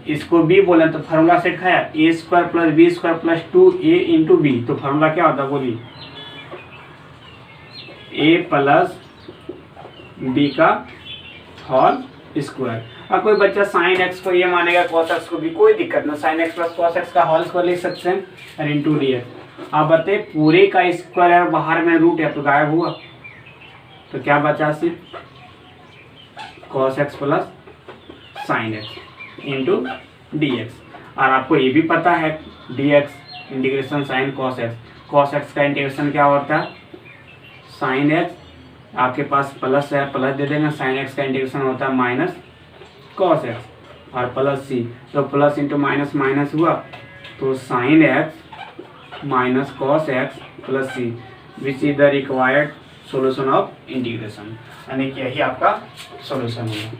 इसको b बोलें, तो फार्मूला सेट खाया a square plus b square plus 2a into b. तो फार्मूला क्या होता है बोलिए, a प्लस b का होल स्क्वायर। अब कोई बच्चा साइन एक्स को ये मानेगा कॉस एक्स को भी, कोई दिक्कत ना, sign x plus cos x का होल स्क्वायर लिख सकते हैं और इंटू dx। आप बताइए पूरे का स्क्वायर है, बाहर में रूट है तो गायब हुआ, तो क्या बचा सिर्फ cos x plus sign x into dx। और आपको ये भी पता है dx integration sine cos x का इंटीग्रेशन क्या होता है, साइन एक्स आपके पास प्लस है, प्लस दे देंगे, साइन एक्स का इंटीग्रेशन होता है माइनस कॉस एक्स और प्लस सी। तो प्लस इंटू माइनस माइनस हुआ, तो sine x minus cos x plus c, which is the required solution of integration. यानी कि यही आपका सॉल्यूशन होगा।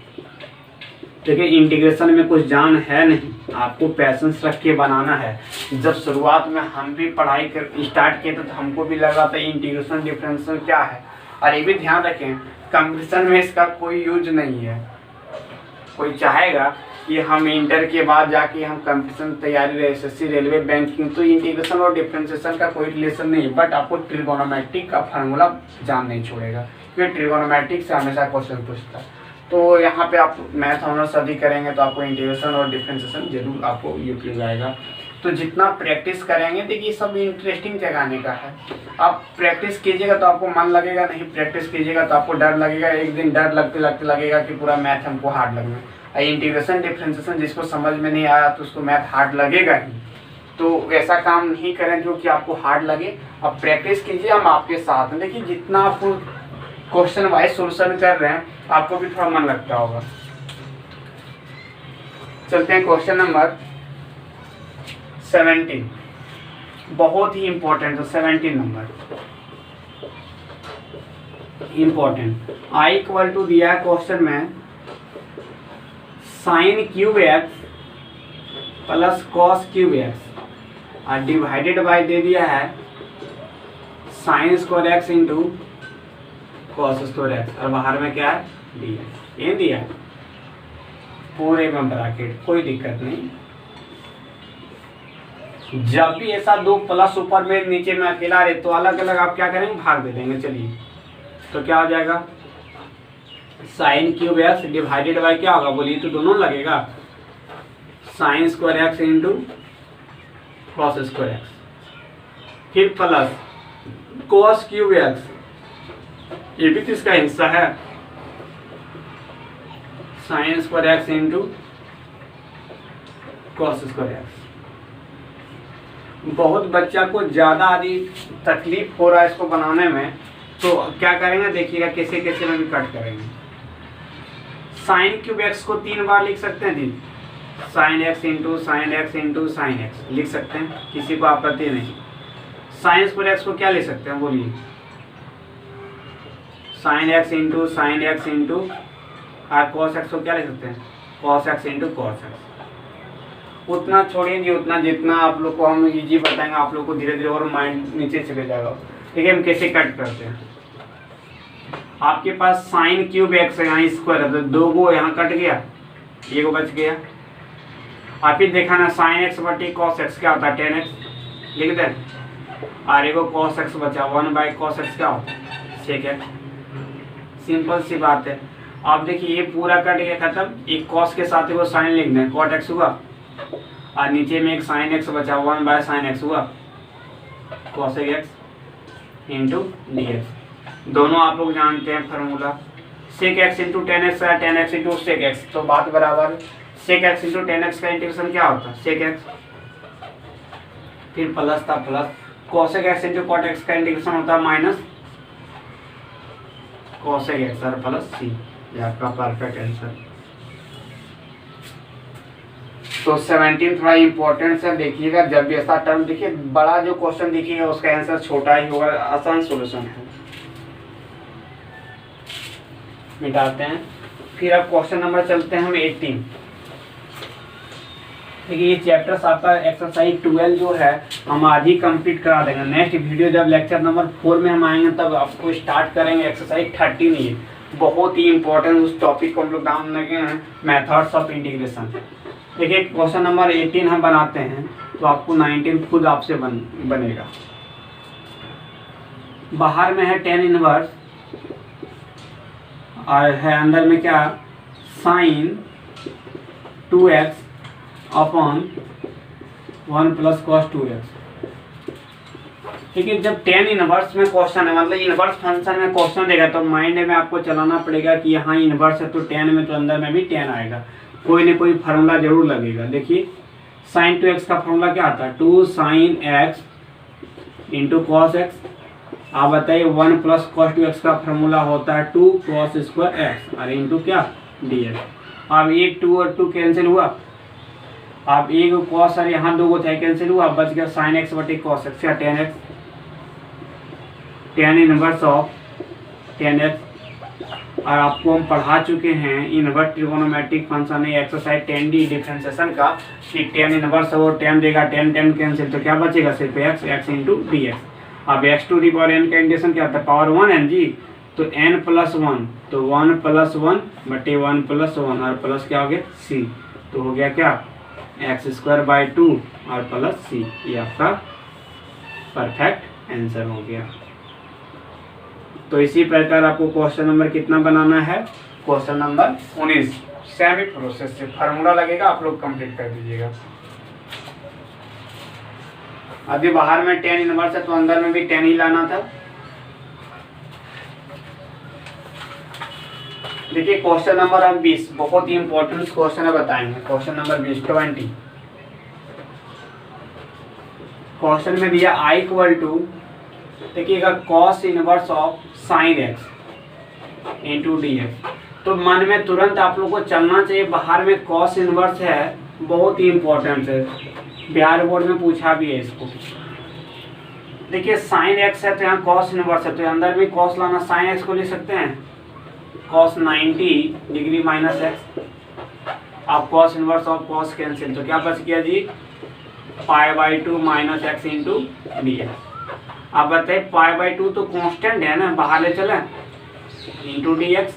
देखिए इंटीग्रेशन में कुछ जान है नहीं, आपको पैसेंस रख के बनाना है। जब शुरुआत में हम भी पढ़ाई कर स्टार्ट किए थे तो हमको भी लगा था इंटीग्रेशन डिफरेंशियल क्या है। और ये भी ध्यान रखें कंपटीशन में इसका कोई यूज नहीं है। कोई चाहेगा कि हम इंटर के बाद जाके हम कंपटीशन तैयारी रहे एसएससी रेलवे बैंकिंग, तो इंटीग्रेशन और डिफरेंशिएशन का कोई रिलेशन नहीं है। बट आपको ट्रिगोनोमेट्रिक का फार्मूला जान नहीं छोड़ेगा, क्योंकि ट्रिगोनोमेट्रिक से हमेशा क्वेश्चन पूछता है। तो यहाँ पे आप मैथ ऑनर्स अधिक करेंगे तो आपको इंटीग्रेशन और डिफरेंशिएशन जरूर आपको यूज आएगा। तो जितना प्रैक्टिस करेंगे, देखिए सब इंटरेस्टिंग जगाने का है। आप प्रैक्टिस कीजिएगा तो आपको मन लगेगा, नहीं प्रैक्टिस कीजिएगा तो आपको डर लगेगा। एक दिन डर लगते लगते लगेगा कि पूरा मैथ हमको हार्ड लगना। इंटीग्रेशन डिफरेंशिएशन जिसको समझ में नहीं आया तो उसको मैथ हार्ड लगेगा ही। तो ऐसा काम नहीं करें जो कि आपको हार्ड लगे। अब प्रैक्टिस कीजिए, हम आपके साथ हैं। देखिए जितना आप क्वेश्चन वाइज सोल्यूशन कर रहे हैं आपको भी थोड़ा मन लगता होगा। चलते हैं क्वेश्चन नंबर 17, बहुत ही इंपॉर्टेंट है 17 number important. i equal to दिया है क्वेश्चन में sine cube x plus cos cube x और डिवाइडेड बाय दे दिया है sine square x into cos square x और बाहर में क्या है dx। ये दिया है पूरे में ब्रैकेट, कोई दिक्कत नहीं। जब भी ऐसा दो प्लस ऊपर में नीचे में अकेला रहे तो अलग अलग आप क्या करेंगे, भाग दे देंगे। चलिए तो क्या हो जाएगा, sign cube x divided by क्या होगा बोलिए, तो दोनों लगेगा sign square x into cos square x, फिर प्लस कॉस क्यूब एक्स ये भी तो इसका हिस्सा है, sine square x into cos square x. बहुत बच्चा को ज़्यादा यदि तकलीफ हो रहा है इसको बनाने में, तो क्या करेंगे देखिएगा कैसे कैसे हम कट करेंगे। साइन क्यूब एक्स को 3 बार लिख सकते हैं जी, sine x into sine x into sine x लिख सकते हैं, किसी को आपत्ति नहीं। साइन स्क्वायर एक्स को क्या लिख सकते हैं बोलिए, sign x into sine x into, और कॉस एक्स को क्या लिख सकते हैं, cos x into cos x. उतना छोड़िए जी, उतना जितना आप लोग को हम इजी बताएंगे आप लोग को धीरे धीरे और माइंड नीचे चले जाएगा। ठीक है, हम कैसे कट करते हैं। आपके पास साइन क्यूब एक्स है, यहाँ स्क्वायर है, तो 2 को यहाँ कट गया, ये को बच गया। आप ही देखा ना, साइन एक्स बटी कॉस एक्स क्या होता है, 10x लिख दें, और एक कॉस एक्स बचा, 1/cos x क्या होता है, sec x। सिंपल सी बात है। आप देखिए ये पूरा कट गया खत्म, एक कॉस के साथ वो साइन लिख दें, cot x हुआ, और नीचे में एक साइन एक्स बचा, 1/sin x हुआ, cos x इंटू dx। दोनों आप लोग जानते हैं formula, sec x into 10x है, 10x इंटू sec x, तो बात बराबर। sec x इंटू 10x का इंटीग्रेशन क्या होता है, sec x, फिर प्लस था plus, cosec x into cot x का इंटीग्रेशन होता है माइनस cosec x और प्लस c। ये आपका परफेक्ट आंसर। तो 17 थोड़ा इंपॉर्टेंट है, देखिएगा जब भी ऐसा टर्म देखिए, बड़ा जो क्वेश्चन दिखेगा उसका आंसर छोटा ही होगा, आसान सॉल्यूशन है। मिटाते हैं, फिर अब क्वेश्चन नंबर चलते हैं हम 18। देखिए ये चैप्टर्स आपका एक्सरसाइज 12 जो है हम आज ही कंप्लीट करा देंगे। नेक्स्ट वीडियो जब लेक्चर नंबर 4 में हम आएंगे तब आपको स्टार्ट करेंगे एक्सरसाइज 13। ये बहुत ही इंपॉर्टेंट उस टॉपिक को हम लोग नाम लगे हैं, मेथड्स ऑफ इंटीग्रेशन। देखिए क्वेश्चन नंबर 18 हम बनाते हैं तो आपको 19 खुद आपसे बनेगा। बाहर में है tan इनवर्स और है अंदर में क्या, sign 2x upon 1 plus cos 2x। ठीक है, जब tan इनवर्स में क्वेश्चन है, मतलब इनवर्स फंक्शन में क्वेश्चन देगा तो माइंड में आपको चलाना पड़ेगा कि यहाँ इनवर्स है तो tan में तो अंदर में भी tan आएगा, कोई ना कोई फार्मूला जरूर लगेगा। देखिए साइन 2x का फार्मूला क्या आता है, 2 sin x into cos x. आप बताइए 1 प्लस cos 2x का फार्मूला होता है 2 cos स्क्वायर x और इंटू क्या dx। अब एक 2 और 2 कैंसिल हुआ, आप एक cos और यहाँ 2 को थे कैंसिल हुआ, बच गया sin x बटे cos x या tan x, tan inverse of tan x। और आपको हम पढ़ा चुके हैं इनवर्स ट्रिगोनोमेट्रिक फंक्शन है एक्सरसाइज 10D डिफरेंशिएशन का, कि tan इनवर्स और tan देगा, tan कैंसिल, तो क्या बचेगा सिर्फ x इंटू dx। अब x to the power n का इंटीग्रेशन क्या होता है, पावर 1 n जी, तो n प्लस 1, तो 1 प्लस 1 बटे 1 प्लस 1 और प्लस क्या हो गया c, तो हो गया क्या x स्क्वायर बाई 2 और प्लस c। ये आपका परफेक्ट आंसर हो गया। तो इसी प्रकार आपको क्वेश्चन नंबर कितना बनाना है, क्वेश्चन नंबर 19 सेम ही प्रोसेस से फार्मूला लगेगा, आप लोग कंप्लीट कर दीजिएगा। अभी बाहर में tan इनवर्स है तो अंदर में भी tan ही लाना था। देखिए क्वेश्चन नंबर अब 20 बहुत ही इंपॉर्टेंट क्वेश्चन है, बताएंगे क्वेश्चन नंबर 20 20। क्वेश्चन में दिया i इक्वल टू, देखिएगा cos inverse of sine x इंटू dx। तो मन में तुरंत आप लोग को चलना चाहिए, बाहर में cos इनवर्स है, बहुत ही इंपॉर्टेंट है, बिहार बोर्ड में पूछा भी है इसको। देखिए साइन x है तो यहाँ cos इनवर्स है, तो अंदर भी cos लाना, साइन x को ले सकते हैं cos 90 डिग्री माइनस x। आप cos inverse of cos cancel, तो क्या बच गया जी π/2 माइनस x इंटू dx। आप बताइए π/2 तो कांस्टेंट है ना, बाहर ले चले इंटू dx,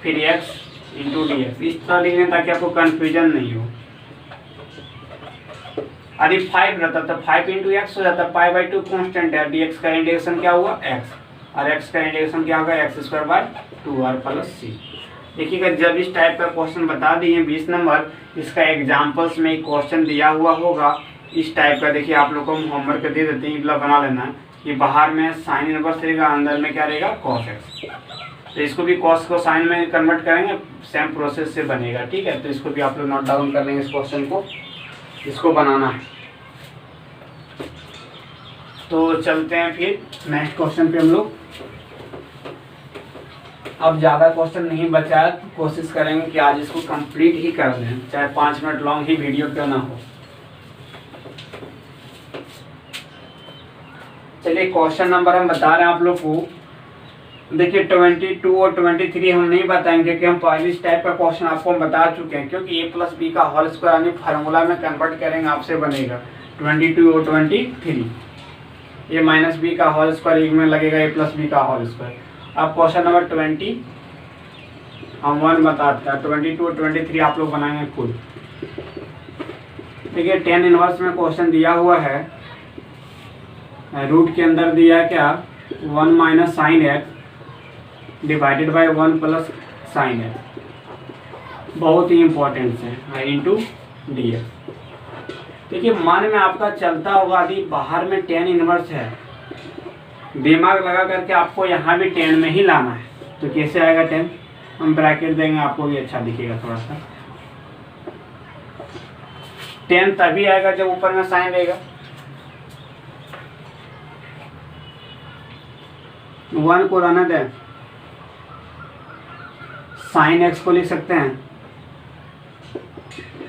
फिर x इंटू dx, इस तरह लिखने ताकि आपको कंफ्यूजन नहीं हो। यदि 5 रहता तो 5 इंटू एक्स हो जाता, π/2 कांस्टेंट है, dx का इंटीग्रेशन क्या हुआ x, और x का इंटीग्रेशन क्या होगा x स्क्वायर बाय 2 और प्लस c। देखिएगा जब इस टाइप का क्वेश्चन बता दिए 20 नंबर, इसका एग्जाम्पल्स में क्वेश्चन दिया हुआ होगा इस टाइप का। देखिए आप लोग को हम होमवर्क दे देते हैं, बना लेना है ये बाहर में साइन इनवर्स रहेगा, अंदर में क्या रहेगा कॉस एक्स। तो इसको भी कॉस को साइन में कन्वर्ट करेंगे, सेम प्रोसेस से बनेगा। ठीक है, तो इसको भी आप लोग नोट डाउन कर लेंगे इस क्वेश्चन को, इसको बनाना है। तो चलते हैं फिर नेक्स्ट क्वेश्चन पे हम लोग। अब ज़्यादा क्वेश्चन नहीं बचा है, तो कोशिश करेंगे कि आज इसको कंप्लीट ही कर दें, चाहे 5 मिनट लॉन्ग ही वीडियो क्यों ना हो। चलिए क्वेश्चन नंबर हम बता रहे हैं आप लोग को। देखिए 22 और 23 हम नहीं बताएंगे क्योंकि हम पहले इस टाइप का क्वेश्चन आपको हम बता चुके हैं, क्योंकि a प्लस बी का होल स्क्वायर यानी फार्मूला में कन्वर्ट करेंगे आपसे बनेगा 22 और 23। a माइनस बी का होल स्क्वायर में लगेगा a प्लस बी का होल स्क्वायर। अब क्वेश्चन नंबर 20 हम 1 बताते हैं, 22 और 23 आप लोग बनाएंगे खुद। देखिए tan इनवर्स में क्वेश्चन दिया हुआ है, रूट के अंदर दिया है क्या 1 minus sine x divided by 1 plus sine x, बहुत ही इंपॉर्टेंट है, इंटू डी एक्स। देखिए मन में आपका चलता होगा यदि बाहर में tan इनवर्स है, दिमाग लगा करके आपको यहाँ भी tan में ही लाना है। तो कैसे आएगा tan, हम ब्रैकेट देंगे, आपको भी अच्छा दिखेगा थोड़ा सा। tan तभी आएगा जब ऊपर में साइन रहेगा। 1 को रहने दें, साइन एक्स को लिख सकते हैं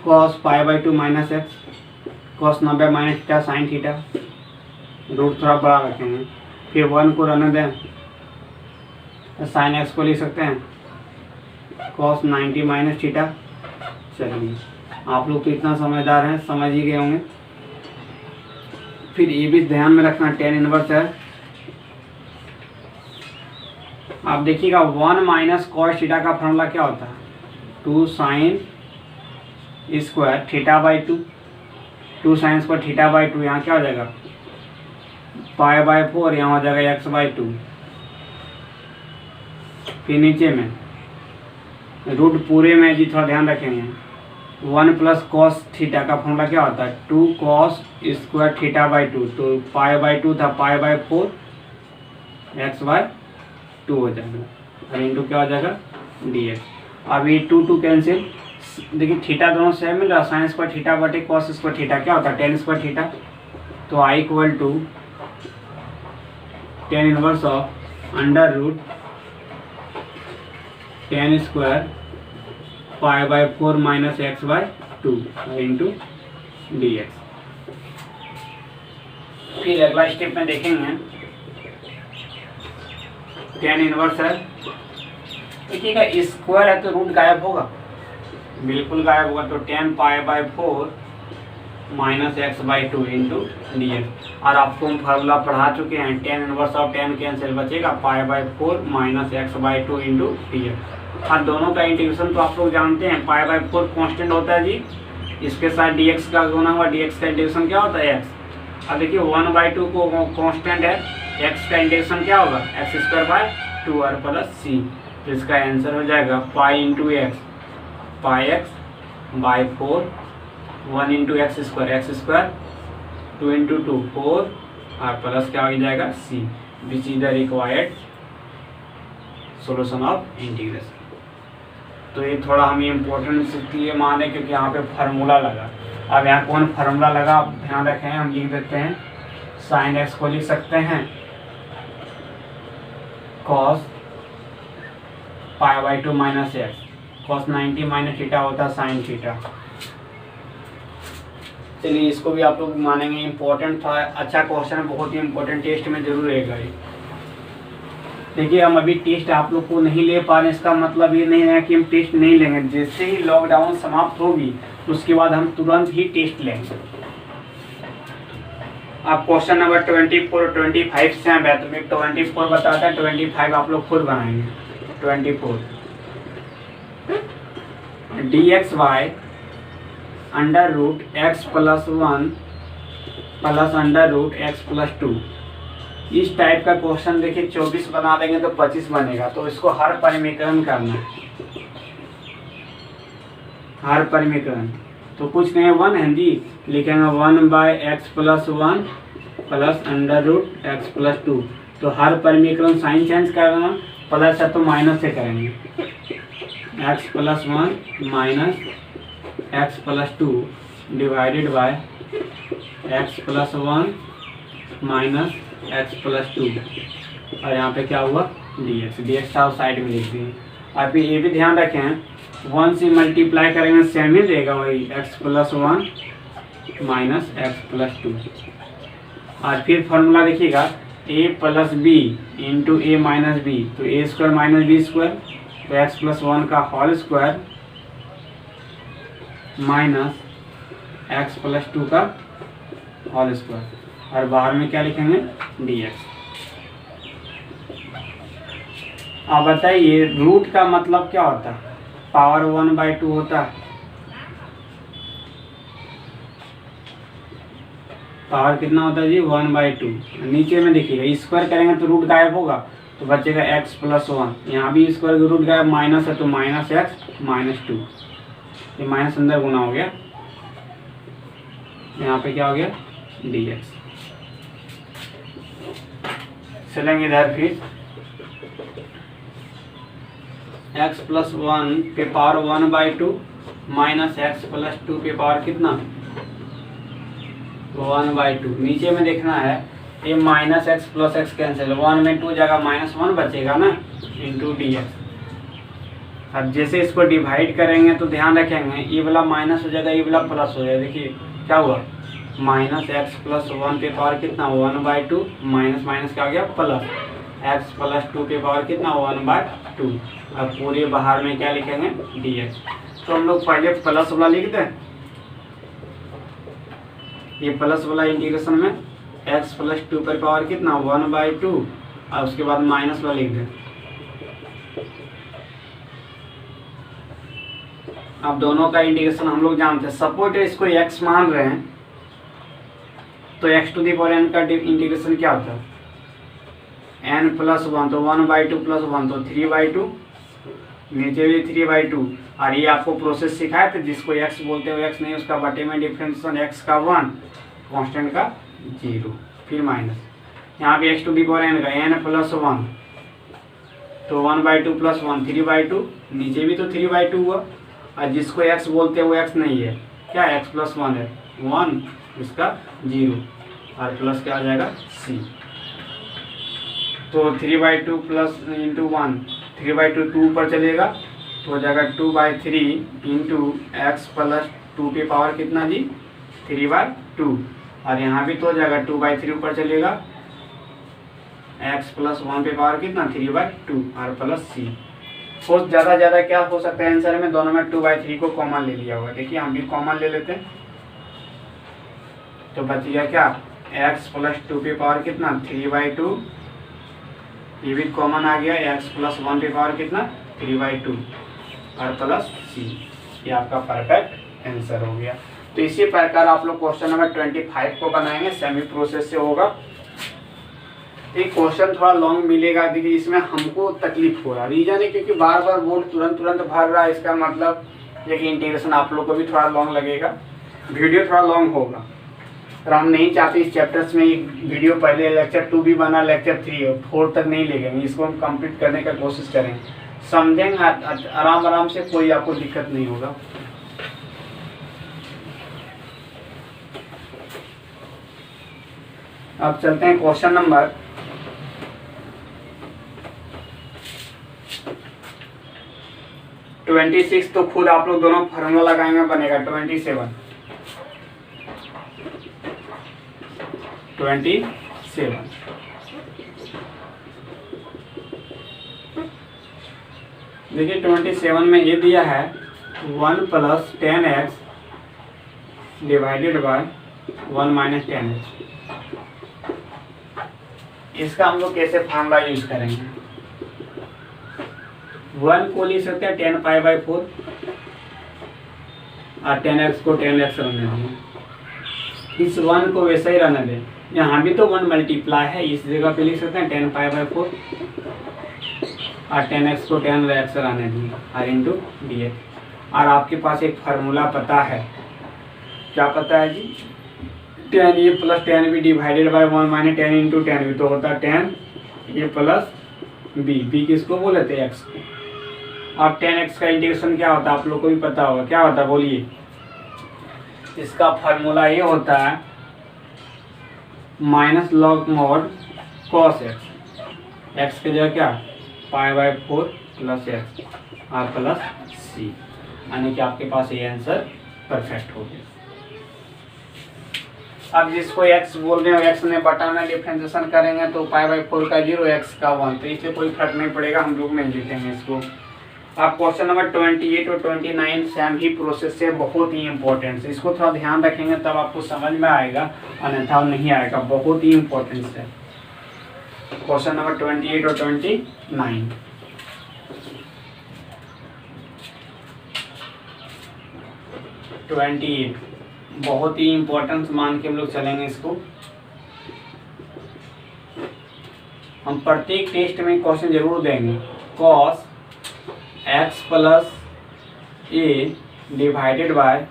cos π/2 minus x, cos 90 minus theta sine theta, root थोड़ा बड़ा रखेंगे। फिर 1 को रहने दें, साइन एक्स को लिख सकते हैं cos 90 माइनस थीटा। चलिए आप लोग तो इतना समझदार हैं, समझ ही गए होंगे। फिर ये भी ध्यान में रखना tan इनवर्स है, आप देखिएगा 1 माइनस कॉस थीटा का फॉर्मूला क्या होता है 2 sign square theta by 2, 2 sign square theta by 2, यहाँ क्या हो जाएगा π/4, यहाँ हो जाएगा x/2। फिर नीचे में रूट पूरे में जी थोड़ा ध्यान रखेंगे, 1 प्लस कॉस थीटा का फॉर्मूला क्या होता है 2 कॉस स्क्वायर थीटा बाई 2, तो π/2 था π/4 x/2 हो जाएगा, और इंटू क्या हो जाएगा dx। अब ये 2 कैंसिल, देखिए थीटा दोनों सेम मिल रहा, साइन स्क्वायर थीटा बटे कॉस स्क्वायर थीटा क्या होता है tan स्क्वायर थीटा। तो I equal to tan inverse of under root tan square π/4 minus x/2 into dx। फिर अगला स्टेप में देखेंगे tan इनवर्स है, देखिएगा स्क्वायर है तो रूट गायब होगा, बिल्कुल गायब होगा। तो tan π/4 minus x/2 into dx। और आपको हम फार्मूला पढ़ा चुके हैं, tan inverse of tan cancel बचेगा π/4 माइनस x/2 इंटू dx। और दोनों का इंटीग्रेशन तो आप लोग जानते हैं, π/4 कांस्टेंट होता है जी, इसके साथ dx का गुना हुआ, dx का इंटीग्रेशन क्या होता है x। अब देखिए 1/2 को कांस्टेंट है, x का इंटीग्रेशन क्या होगा x² 2r प्लस c। तो इसका आंसर हो जाएगा pi into x, pi x by 4, 1 into x square 2 into 2 4 और प्लस क्या हो जाएगा c, which is the required solution of integration. तो ये थोड़ा हमें इम्पोर्टेंट इसलिए माने क्योंकि यहाँ पे फार्मूला लगा। अब यहाँ कौन फार्मूला लगा आप ध्यान रखें, हम लिख देते हैं साइन एक्स को लिख सकते हैं cos π/2 minus x, cos 90 minus theta होता है साइन थीटा। चलिए इसको भी आप लोग मानेंगे, इम्पोर्टेंट था, अच्छा क्वेश्चन है, बहुत ही इम्पोर्टेंट, टेस्ट में जरूर रहेगा ये। देखिए हम अभी टेस्ट आप लोग को नहीं ले पा रहे, इसका मतलब ये नहीं है कि हम टेस्ट नहीं लेंगे। जैसे ही लॉकडाउन समाप्त होगी उसके बाद हम तुरंत ही टेस्ट लेंगे। आप क्वेश्चन नंबर 24 और 25 से हैं, तो मैं 24 बताता है, 25 आप लोग खुद बनाएंगे। 24 dxy under root x plus 1 plus under root x plus 2, इस टाइप का क्वेश्चन देखिए 24 बना देंगे तो 25 बनेगा। तो इसको हर परिमीकरण करना है, हर परिमीकरण। तो कुछ नहीं 1 है जी, लिखेंगे 1/x plus 1 plus under root x plus two. तो हर समीकरण साइन चेंज करना, प्लस है तो माइनस से करेंगे, x plus one minus x plus two divided by x plus one minus x plus two, और यहाँ पे क्या हुआ डी एक्स। डी एक्स था साइड में लिख दिए। आप ये भी ध्यान रखें, वन से मल्टीप्लाई करेंगे सेम ही देगा, वही x plus one minus x plus two. और फिर फॉर्मूला देखिएगा, a plus B into a minus b, तो a square minus b square, तो एक्स प्लस वन का whole square minus x plus two का होल स्क्वायर, और बाहर में क्या लिखेंगे डी एक्स। अब बताइए रूट का मतलब क्या होता है, पावर 1/2 होता है। पावर कितना होता है जी 1/2। नीचे में देखिएगा स्क्वायर करेंगे तो रूट गायब होगा, तो बचेगा x प्लस वन। यहाँ भी स्क्वायर का रूट गायब, माइनस है तो माइनस एक्स माइनस टू, ये माइनस अंदर गुना हो गया, यहाँ पे क्या हो गया dx। चलेंगे इधर फिर x प्लस वन पे power 1/2 minus x plus to पे पावर कितना 1/2। नीचे में देखना है ये minus x plus x cancel, 1 में 2 जगह -1 बचेगा ना, इंटू डी एक्स। अब जैसे इसको डिवाइड करेंगे तो ध्यान रखेंगे ये वाला माइनस हो जाएगा, ये वाला प्लस हो जाएगा। देखिए क्या हुआ, माइनस एक्स प्लस वन पे पावर कितना 1/2 माइनस माइनस क्या हो गया प्लस एक्स प्लस टू पे पावर कितना 1/2। अब पूरे बाहर में क्या लिखेंगे dx। तो हम लोग पहले प्लस वाला लिख दें, ये प्लस वाला इंटीग्रेशन में x प्लस टू पर पावर कितना 1/2, और उसके बाद माइनस वाला लिख दें। अब दोनों का इंटीग्रेशन हम लोग जानते हैं, सपोज इसको x मान रहे हैं तो x to the power n का इंटीग्रेशन क्या होता है n प्लस वन, तो 1/2 प्लस वन तो 3/2, नीचे भी 3/2। और ये आपको प्रोसेस सिखाया था, जिसको x बोलते हो x नहीं, उसका बटे में डिफरेंशिएशन x का 1 कांस्टेंट का 0, फिर माइनस यहाँ पे x to the power n का n प्लस वन, तो 1/2 प्लस वन 3/2, नीचे भी तो 3/2 हुआ। और जिसको x बोलते हैं वो x नहीं है, क्या x प्लस वन है 1, इसका 0, और प्लस क्या आ जाएगा c। तो 3/2 प्लस इंटू 1, 3/2 2 पर चलेगा तो हो जाएगा 2/3 इंटू एक्स प्लस टू पे पावर कितना जी 3/2, और यहाँ भी तो हो जाएगा 2/3 ऊपर चलेगा x प्लस वन पे पावर कितना 3/2 और प्लस c। तो ज़्यादा क्या हो सकता है आंसर में, दोनों में 2/3 को कॉमन ले लिया हुआ। देखिए हम भी कॉमन ले लेते हैं, तो बच गया क्या x प्लस टू पे पावर कितना 3/2, ये भी कॉमन आ गया, x प्लस वन पे पावर कितना 3/2 और प्लस c। ये आपका परफेक्ट आंसर हो गया। तो इसी प्रकार आप लोग क्वेश्चन नंबर 25 को बनाएंगे, सेमी प्रोसेस से होगा। एक क्वेश्चन थोड़ा लॉन्ग मिलेगा, देखिए इसमें हमको तकलीफ हो रहा है, रीजन है क्योंकि बार बार बोर्ड तुरंत भर रहा है, इसका मतलब लेकिन इंटीग्रेशन आप लोग को भी थोड़ा लॉन्ग लगेगा, वीडियो थोड़ा लॉन्ग होगा। और हम नहीं चाहते इस चैप्टर्स में एक वीडियो पहले लेक्चर 2 भी बना, लेक्चर 3 और 4 तक नहीं लेंगे, इसको हम कंप्लीट करने का कोशिश करेंगे, समझेंगे आराम से, कोई आपको दिक्कत नहीं होगा। अब चलते हैं क्वेश्चन नंबर 26। तो खुद आप लोग दोनों फार्मूला लगाएंगे, बनेगा 27। देखिए 27 में ये दिया है 1 plus 10x divided by 1 minus 10h। इसका हम लोग कैसे फार्मूला यूज करेंगे, 1 को लिख सकते हैं 10π/4 और 10x को 10x रहने दें, इस 1 को वैसे ही रहने दें। यहाँ भी तो 1 मल्टीप्लाई है, इस जगह पे लिख सकते हैं 10π/4 और 10x को 10x रहने दें और इंटू dx। और आपके पास एक फार्मूला पता है, क्या पता है जी, tan A plus tan B divided by 1 minus tan into tan B, तो होता है टेन ए प्लस बी किसको बोले थे? एक्स को। अब टेन एक्स का इंटीग्रेशन क्या होता है आप लोग को भी पता होगा, क्या होता है बोलिए? इसका फार्मूला ये होता है minus log mod cos x, x की जगह क्या pi by 4 plus x R plus C, यानी कि आपके पास ये आंसर परफेक्ट हो गया। अब जिसको x बोल रहे हो, x में बटा में डिफरेंशिएशन करेंगे तो पाई बाय 4 का 0 x का 1, तो इसलिए कोई फर्क नहीं पड़ेगा, हम लोग नहीं लिखेंगे इसको। अब क्वेश्चन नंबर 28 और 29 सेम ही प्रोसेस से, बहुत ही इंपॉर्टेंट है, इसको थोड़ा ध्यान रखेंगे तब आपको समझ में आएगा, अन्यथा नहीं आएगा, बहुत ही इंपॉर्टेंट है। क्वेश्चन नंबर 28 और 29 28 बहुत ही इंपॉर्टेंट मान के हम लोग चलेंगे इसको। हम प्रत्येक टेस्ट में क्वेश्चन जरूर देंगे। cos x plus a divided by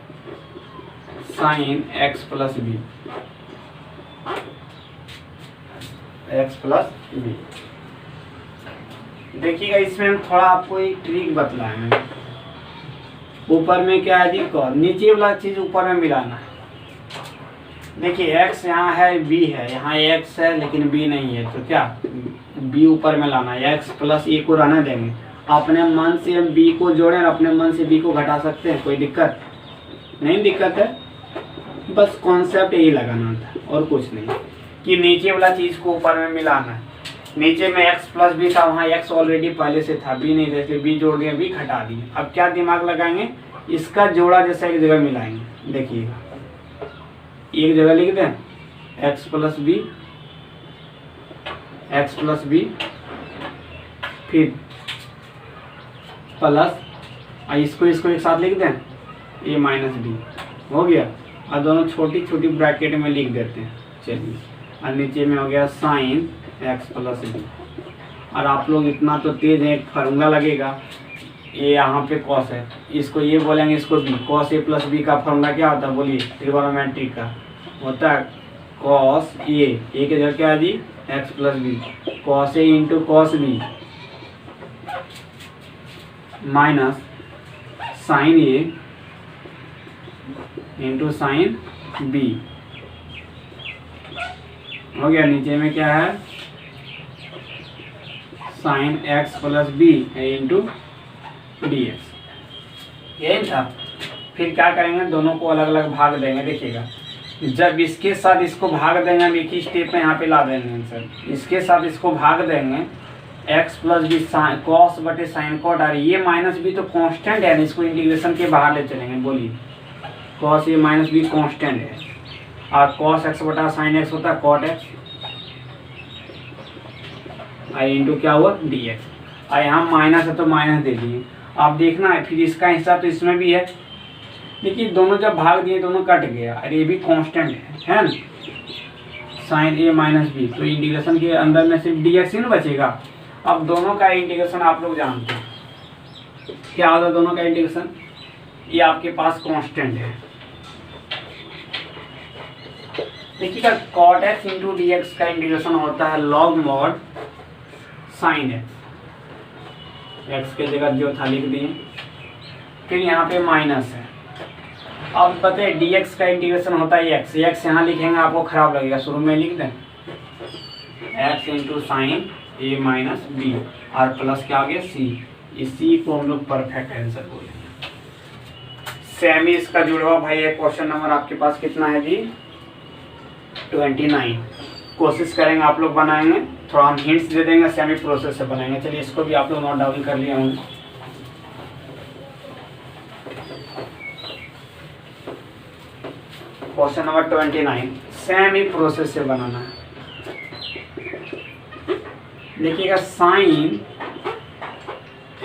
sine x plus b, x plus b. देखिएगा इसमें हम थोड़ा आपको एक ट्रिक बतलाएंगे। ऊपर में क्या है जी cos, नीचे वाला चीज ऊपर में मिलाना है। देखिए x यहाँ है, b है, यहाँ x है लेकिन b नहीं है, तो क्या b ऊपर में लाना है। x प्लस ए को रहने देंगे, अपने मन से हम b को जोड़ें और अपने मन से b को घटा सकते हैं, कोई दिक्कत नहीं? दिक्कत है, बस कॉन्सेप्ट यही लगाना था और कुछ नहीं, कि नीचे वाला चीज को ऊपर में मिलाना है। नीचे में x प्लस बी था, वहाँ x ऑलरेडी पहले से था, b नहीं था, इसलिए b जोड़ दिया, b घटा दिए। अब क्या दिमाग लगाएंगे, इसका जोड़ा जैसा एक जगह मिलाएंगे। देखिएगा एक जगह लिख दें x प्लस बी, फिर प्लस इसको एक साथ लिख दें a माइनस बी, हो गया। और दोनों छोटी छोटी ब्रैकेट में लिख देते हैं। चलिए, और नीचे में हो गया साइन x प्लस बी। और आप लोग इतना तो तेज है, एक फार्मूला लगेगा, ये यहाँ पे कॉस है, इसको ये बोलेंगे, इसको बी। कॉस ए प्लस बी का फार्मूला क्या होता है बोलिए? ट्रिगोनोमेट्री का होता है कॉस ए की जगह क्या है जी x plus B, cos A into cos B minus sine A into sine B, हो गया। नीचे में क्या है sine x plus B into d x, यही था। फिर क्या करेंगे, दोनों को अलग अलग भाग देंगे। देखिएगा जब इसके साथ इसको भाग देंगे, हम एक ही स्टेप में यहाँ पे ला देंगे आंसर। इसके साथ इसको भाग देंगे, एक्स प्लस बी कॉस बटे साइन कॉट, और ये माइनस बी तो कांस्टेंट है, इसको इंटीग्रेशन के बाहर ले चलेंगे। बोलिए cos A minus be constant है, और कॉस एक्स बटा साइन एक्स होता है कॉट एक्स, आई इंटू क्या हुआ डी एक्स। और यहाँ माइनस है तो माइनस दे दिए। आप देखना है फिर इसका हिस्सा तो इसमें भी है, देखिए दोनों जब भाग दिए दोनों कट गया, और ये भी कांस्टेंट है ना, साइन ए माइनस बी, तो इंटीग्रेशन के अंदर में सिर्फ डी एक्स ही ना बचेगा। अब दोनों का इंटीग्रेशन आप लोग जानते हैं क्या होता है, दोनों का इंटीग्रेशन ये आपके पास कांस्टेंट है। देखिएगा cot x into d x का इंटीग्रेशन होता है लॉग मॉड साइन एक्स के जगह जो था लिख दिए, फिर यहाँ पे माइनस है। अब बताइए डी एक्स का इंटीग्रेशन होता है एक्स, एक्स यहाँ लिखेंगे आपको खराब लगेगा, शुरू में लिख दें x into sign A minus B, और प्लस क्या आ गया सी। इसी को हम लोग परफेक्ट आंसर बोलेंगे। सेमी इसका जुड़वा भाई है। क्वेश्चन नंबर आपके पास कितना है जी 29। कोशिश करेंगे आप लोग बनाएंगे, थोड़ा हम हिंट्स दे देंगे, सेमी प्रोसेस से बनाएंगे। चलिए इसको भी आप लोग नोट डाउन कर लिए होंगे। क्वेश्चन नंबर 29 सेमी प्रोसेस से बनाना है। देखिएगा साइन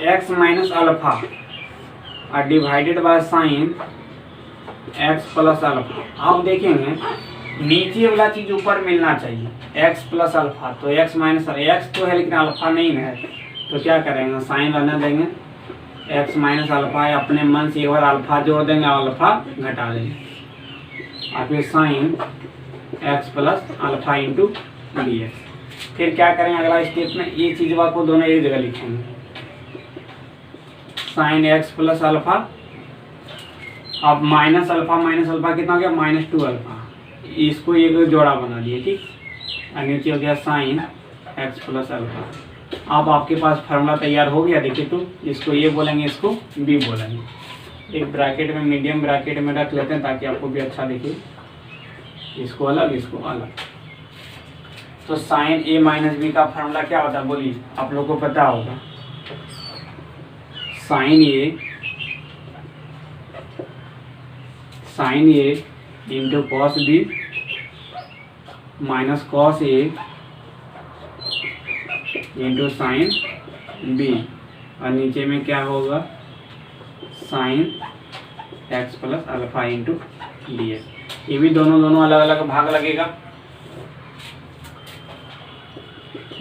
एक्स माइनस अल्फा और divided by sign x plus alpha. आप देखेंगे नीचे वाला चीज ऊपर मिलना चाहिए, एक्स प्लस अल्फा, तो एक्स माइनस एक्स तो है लेकिन अल्फा नहीं है, तो क्या करेंगे साइन रहने देंगे, एक्स माइनस अल्फा है, अपने मन से एक बार अल्फा जोड़ देंगे, अल्फा घटा देंगे, और फिर sign x plus alpha into d x. फिर क्या करेंगे अगला स्टेप में, ये चीज़ को दोनों एक जगह लिखेंगे, साइन एक्स प्लस अल्फा, अब माइनस अल्फा कितना हो गया, -2 अल्फा, इसको एक जोड़ा बना दिए, ठीक। और नीचे हो गया साइन एक्स प्लस अल्फा। अब आपके पास फार्मूला तैयार हो गया, देखिए तो इसको ये बोलेंगे, इसको बी बोलेंगे। एक ब्रैकेट में, मीडियम ब्रैकेट में रख लेते हैं ताकि आपको भी अच्छा दिखे, इसको अलग इसको अलग। तो साइन ए माइनस बी का फार्मूला क्या होता है बोलिए, आप लोग को पता होगा, sine A into cos B minus cos A into sine B, और नीचे में क्या होगा, sine x plus alpha into d x. ये भी दोनों अलग अलग भाग लगेगा।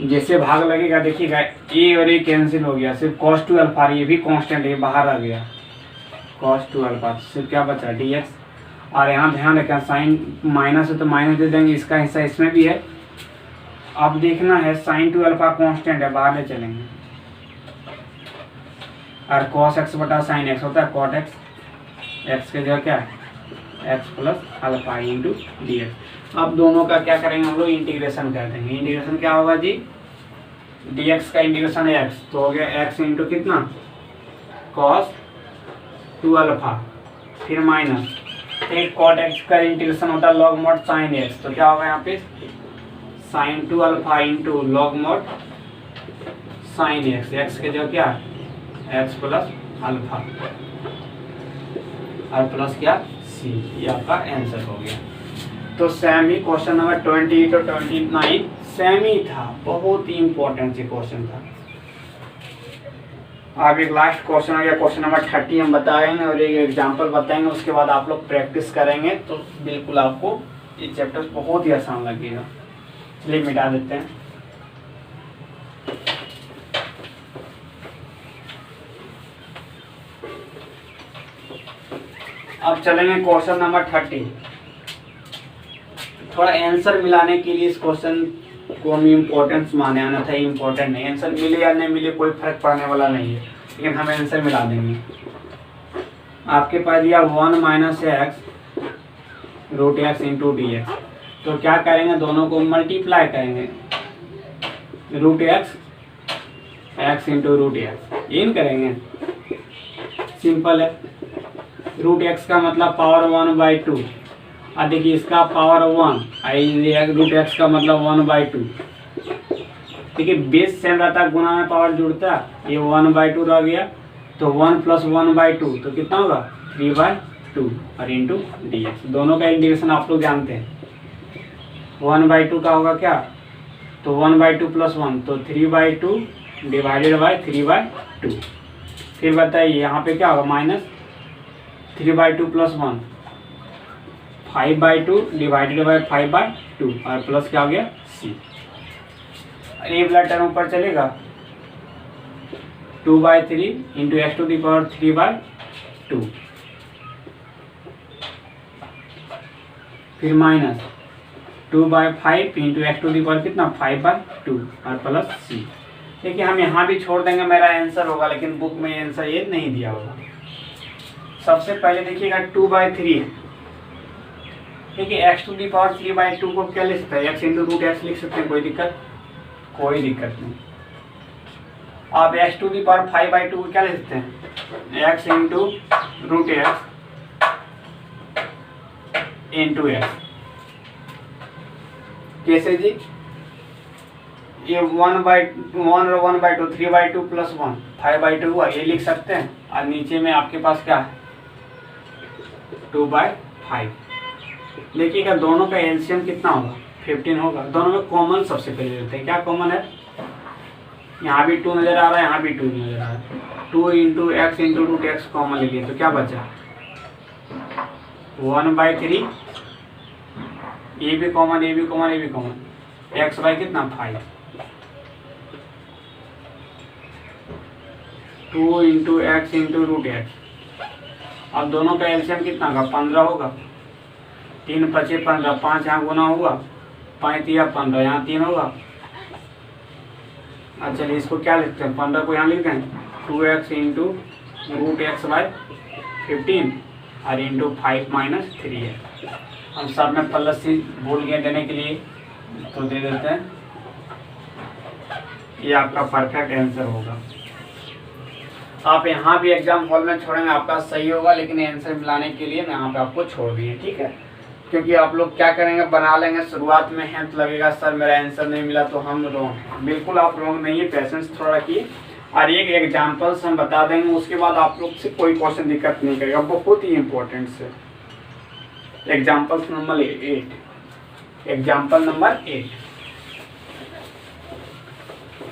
जैसे भाग लगेगा देखिएगा, ए और ए कैंसिल हो गया, सिर्फ cos 2 अल्फा, ये भी कांस्टेंट है, बाहर आ गया cos 2 अल्फा, सिर्फ क्या बचा डी एक्स। और यहाँ ध्यान रखें, साइन माइनस है तो माइनस दे देंगे, इसका हिस्सा इसमें भी है। अब देखना है साइन 2 अल्फा कांस्टेंट है, बाहर ले चलेंगे, और cos x बटा साइन x होता है cot x, x के जगह क्या है x plus alpha into d x. अब दोनों का क्या करेंगे हम लोग, इंटीग्रेशन कर देंगे। इंटीग्रेशन क्या होगा जी, डी एक्स का इंटीग्रेशन है x, तो हो गया x इंटू कितना cos 2 अल्फा, फिर माइनस, फिर cot x का इंटीग्रेशन होता है log mod साइन x, तो क्या होगा यहाँ पे sine 2 alpha into log mod sine x, x के जगह क्या है x प्लस अल्फा और प्लस क्या सी, ये आपका आंसर हो गया। तो सेम ही क्वेश्चन नंबर 28 और 29 सेम ही था, बहुत ही इंपॉर्टेंट से क्वेश्चन था। अब एक लास्ट क्वेश्चन हो गया, क्वेश्चन नंबर 30 हम बताएंगे और एक एग्जांपल बताएंगे, उसके बाद आप लोग प्रैक्टिस करेंगे तो बिल्कुल आपको ये चैप्टर बहुत ही आसान लगेगा। चलिए मिटा देते हैं। अब चलेंगे क्वेश्चन नंबर 30। थोड़ा आंसर मिलाने के लिए इस क्वेश्चन को हम इम्पोर्टेंस माने, आना था इम्पोर्टेंट नहीं, आंसर मिले या नहीं मिले कोई फर्क पड़ने वाला नहीं है, लेकिन हम आंसर मिला देंगे। आपके पास दिया 1 minus x root x into d x, तो क्या करेंगे दोनों को मल्टीप्लाई करेंगे, root x x into root x, इन करेंगे, सिंपल है। रूट एक्स का मतलब पावर 1/2, और देखिए इसका पावर 1, रूट एक्स का मतलब 1/2। देखिए बेस सेम रहता है, गुना में पावर जुड़ता है, ये 1/2 रह गया, तो 1 प्लस 1/2 तो कितना होगा 3/2 और इंटू डी एक्स। दोनों का इंटीग्रेशन आप लोग जानते हैं, 1/2 का होगा क्या, तो 1/2 प्लस 1 तो 3/2 डिवाइडेड बाई 3/2। फिर बताइए यहाँ पे क्या होगा, माइनस 3/2 प्लस 1 5/2 डिवाइडेड बाई 5/2 और प्लस क्या हो गया सी। ये वाला टर्म ऊपर चलेगा, 2/3 into x to the power 3/2, फिर minus 2/5 into x to the power कितना 5/2 और प्लस सी। देखिए हम यहाँ भी छोड़ देंगे, मेरा आंसर होगा, लेकिन बुक में आंसर ये नहीं दिया होगा। सबसे पहले देखिएगा 2/3, देखिए एक्स टू दी पावर 3/2 को क्या लिख सकते हैं, एक्स इंटू रूट एक्स लिख सकते हैं, कोई दिक्कत नहीं। आप एक्स टू दी पावर 5/2 को क्या लिख सकते हैं, x into root x into x. कैसे जी, ये 1/2 3/2 प्लस 1 5/2 हुआ, ये लिख सकते हैं। और नीचे में आपके पास क्या है 2/5। देखिएगा दोनों का एलसीएम कितना होगा 15 होगा। दोनों में कॉमन सबसे पहले लेते हैं, क्या कॉमन है, यहाँ भी 2 नजर आ रहा है, यहाँ भी 2 नजर आ रहा है, 2 into x into root x common ले लिए, तो क्या बचा 1/3, ये भी कॉमन, ये भी कॉमन, ये भी कॉमन, एक्स बाई कितना 5, 2 into x into root x. अब दोनों का एलसीएम कितना होगा 15 होगा, 3 × 5 = 15, 5 यहाँ गुना हुआ, 5 × 3 = 15, यहाँ 3 होगा। अच्छा चलिए इसको क्या लिखते हैं, 15 को यहाँ लिख दें 2x × √x/15 और इंटू 5 - 3 है। हम सब में प्लस ही भूल गए देने के लिए, तो दे देते हैं। ये आपका परफेक्ट आंसर होगा। आप यहाँ भी एग्जाम हॉल में छोड़ेंगे आपका सही होगा, लेकिन आंसर मिलाने के लिए मैं यहाँ पे आपको छोड़ दिए, ठीक है। क्योंकि आप लोग क्या करेंगे, बना लेंगे, शुरुआत में है तो लगेगा सर मेरा आंसर नहीं मिला तो हम रॉन्ग। बिल्कुल आप रॉन्ग नहीं है, पेशेंस थोड़ा रखिए। और एक एग्जाम्पल्स हम बता देंगे, उसके बाद आप लोग से कोई क्वेश्चन दिक्कत नहीं करेगा, बहुत ही इंपॉर्टेंट से। Examples number 8, example number 8।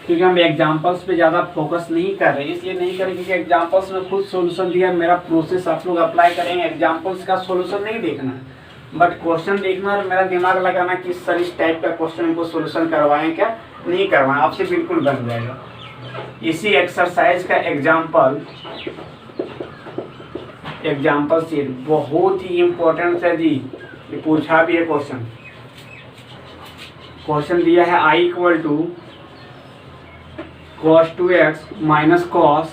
क्योंकि हम एग्जाम्पल्स पे ज़्यादा फोकस नहीं कर रहे, इसलिए नहीं करें क्योंकि एग्जाम्पल्स में खुद सॉल्यूशन दिया, मेरा प्रोसेस आप लोग अप्लाई करेंगे। एग्जाम्पल्स का सॉल्यूशन नहीं देखना, बट क्वेश्चन देखना और मेरा दिमाग लगाना कि सर इस टाइप का क्वेश्चन को सॉल्यूशन करवाएं क्या नहीं करवाएं, आपसे बिल्कुल बन जाएगा। इसी एक्सरसाइज का एग्जाम्पल सीट बहुत ही इंपॉर्टेंट है जी। ये पूछा भी है क्वेश्चन दिया है I = cos 2x - cos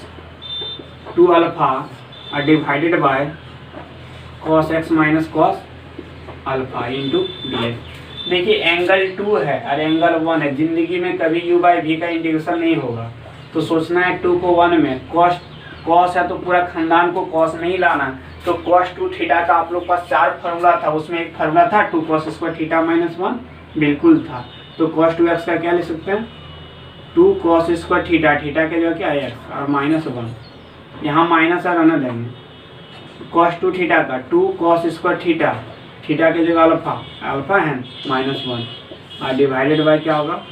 2α divided by cos x - cos α into dx। देखिए एंगल 2 है और एंगल 1 है। जिंदगी में कभी u/v का इंटीग्रेशन नहीं होगा, तो सोचना है 2 को 1 में, cos है तो पूरा खानदान को cos नहीं लाना। तो cos 2 थीटा का आप लोग पास 4 फार्मूला था, उसमें एक फार्मूला था 2 cos² θ - 1 बिल्कुल था। तो cos 2x का क्या लिख सकते हैं, 2 cos² θ, थीटा के जो क्या है x और -1, यहाँ माइनस और रहने देंगे। cos 2 θ का 2 cos² θ, थीटा के जगह अल्फा है -1 और डिवाइडेड बाय क्या होगा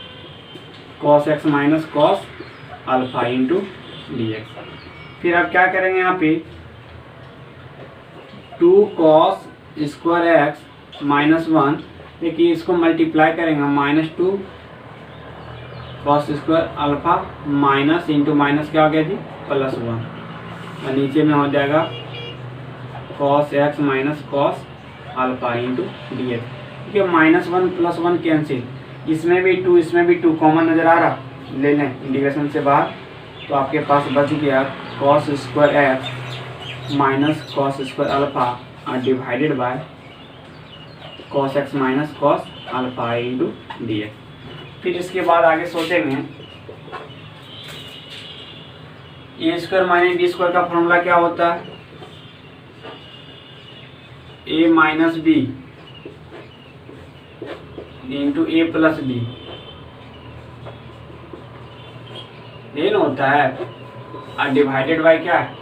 cos x - cos α into dx। फिर आप क्या करेंगे यहाँ पे 2 cos² x -1, देखिए इसको मल्टीप्लाई करेंगे -2 cos² α माइनस इंटू माइनस क्या हो गया जी +1 और नीचे में हो जाएगा cos x - cos α into dx। ठीक है, -1 +1 कैंसिल, इसमें भी 2 इसमें भी 2 कॉमन नज़र आ रहा, ले लें इंटीग्रेशन से बाहर, तो आपके पास बच गया cos² x - cos² α और divided by cos x - cos α into dx। फिर इसके बाद आगे सोचेंगे a² - b² का फॉर्मूला क्या होता है, a - b into a + b, ये ना होता है, और डिवाइडेड बाय क्या है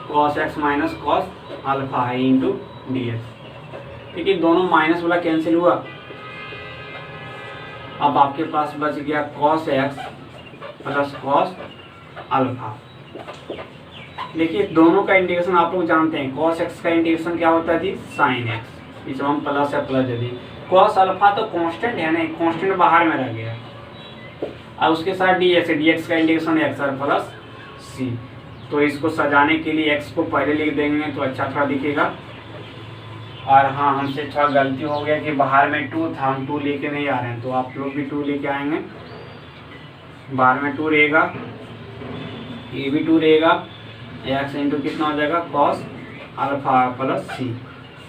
cos x - cos α into dx। ठीक है, दोनों माइनस वाला कैंसिल हुआ, अब आपके पास बच गया cos x + cos α। देखिए दोनों का इंटीग्रेशन आप लोग जानते हैं, cos x का इंटीग्रेशन क्या होता है जी sin x, इस हम प्लस है प्लस यदि cos α तो कांस्टेंट है नहीं, कांस्टेंट बाहर में रह गया, और उसके साथ dx का इंटीग्रेशन x और प्लस c। तो इसको सजाने के लिए x को पहले लिख देंगे तो अच्छा थोड़ा दिखेगा। और हाँ, हमसे थोड़ा गलती हो गया कि बाहर में 2 था, हम 2 लेके नहीं आ रहे हैं, तो आप लोग भी 2 लेके आएंगे। बाहर में 2 रहेगा, ये भी 2 रहेगा, x इंटू कितना हो जाएगा cos α + c।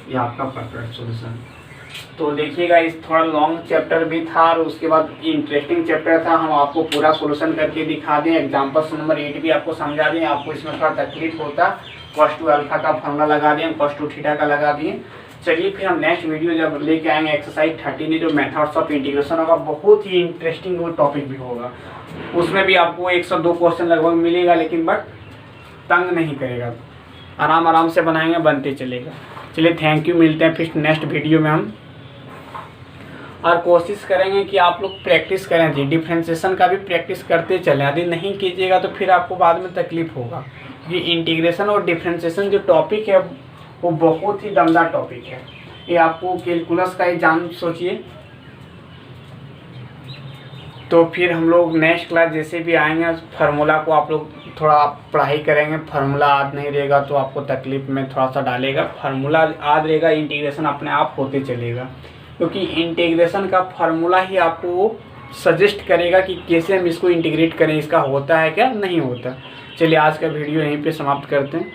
ये आपका परफेक्ट सॉल्यूशन। तो देखिएगा इस थोड़ा लॉन्ग चैप्टर भी था और उसके बाद इंटरेस्टिंग चैप्टर था, हम आपको पूरा सॉल्यूशन करके दिखा दें। एग्जाम्पल्स नंबर 8 भी आपको समझा दें, आपको इसमें थोड़ा तकलीफ होता, cos 2 α का फॉर्मूला लगा दिए, cos 2 θ का लगा दिए। चलिए फिर हम नेक्स्ट वीडियो जब लेके आएंगे एक्सरसाइज 13 जो मेथड्स ऑफ इंटीग्रेशन होगा, बहुत ही इंटरेस्टिंग वो टॉपिक भी होगा। उसमें भी आपको 102 क्वेश्चन लगभग मिलेगा, लेकिन बट तंग नहीं करेगा, आराम से बनाएंगे, बनते चलेगा। चलिए थैंक यू, मिलते हैं फिर नेक्स्ट वीडियो में हम। और कोशिश करेंगे कि आप लोग प्रैक्टिस करें जी, डिफ्रेंशिएशन का भी प्रैक्टिस करते चलें। यदि नहीं कीजिएगा तो फिर आपको बाद में तकलीफ होगा, क्योंकि इंटीग्रेशन और डिफ्रेंशिएशन जो टॉपिक है वो बहुत ही दमदार टॉपिक है। ये आपको कैलकुलस का ही जान सोचिए, तो फिर हम लोग नेक्स्ट क्लास जैसे भी आएंगे फार्मूला को आप लोग थोड़ा पढ़ाई करेंगे। फार्मूला याद नहीं रहेगा तो आपको तकलीफ में थोड़ा सा डालेगा। फार्मूला याद रहेगा, इंटीग्रेशन अपने आप होते चलेगा, क्योंकि इंटीग्रेशन का फार्मूला ही आपको सजेस्ट करेगा कि कैसे हम इसको इंटीग्रेट करें, इसका होता है क्या नहीं होता। चलिए आज का वीडियो यहीं पे समाप्त करते हैं।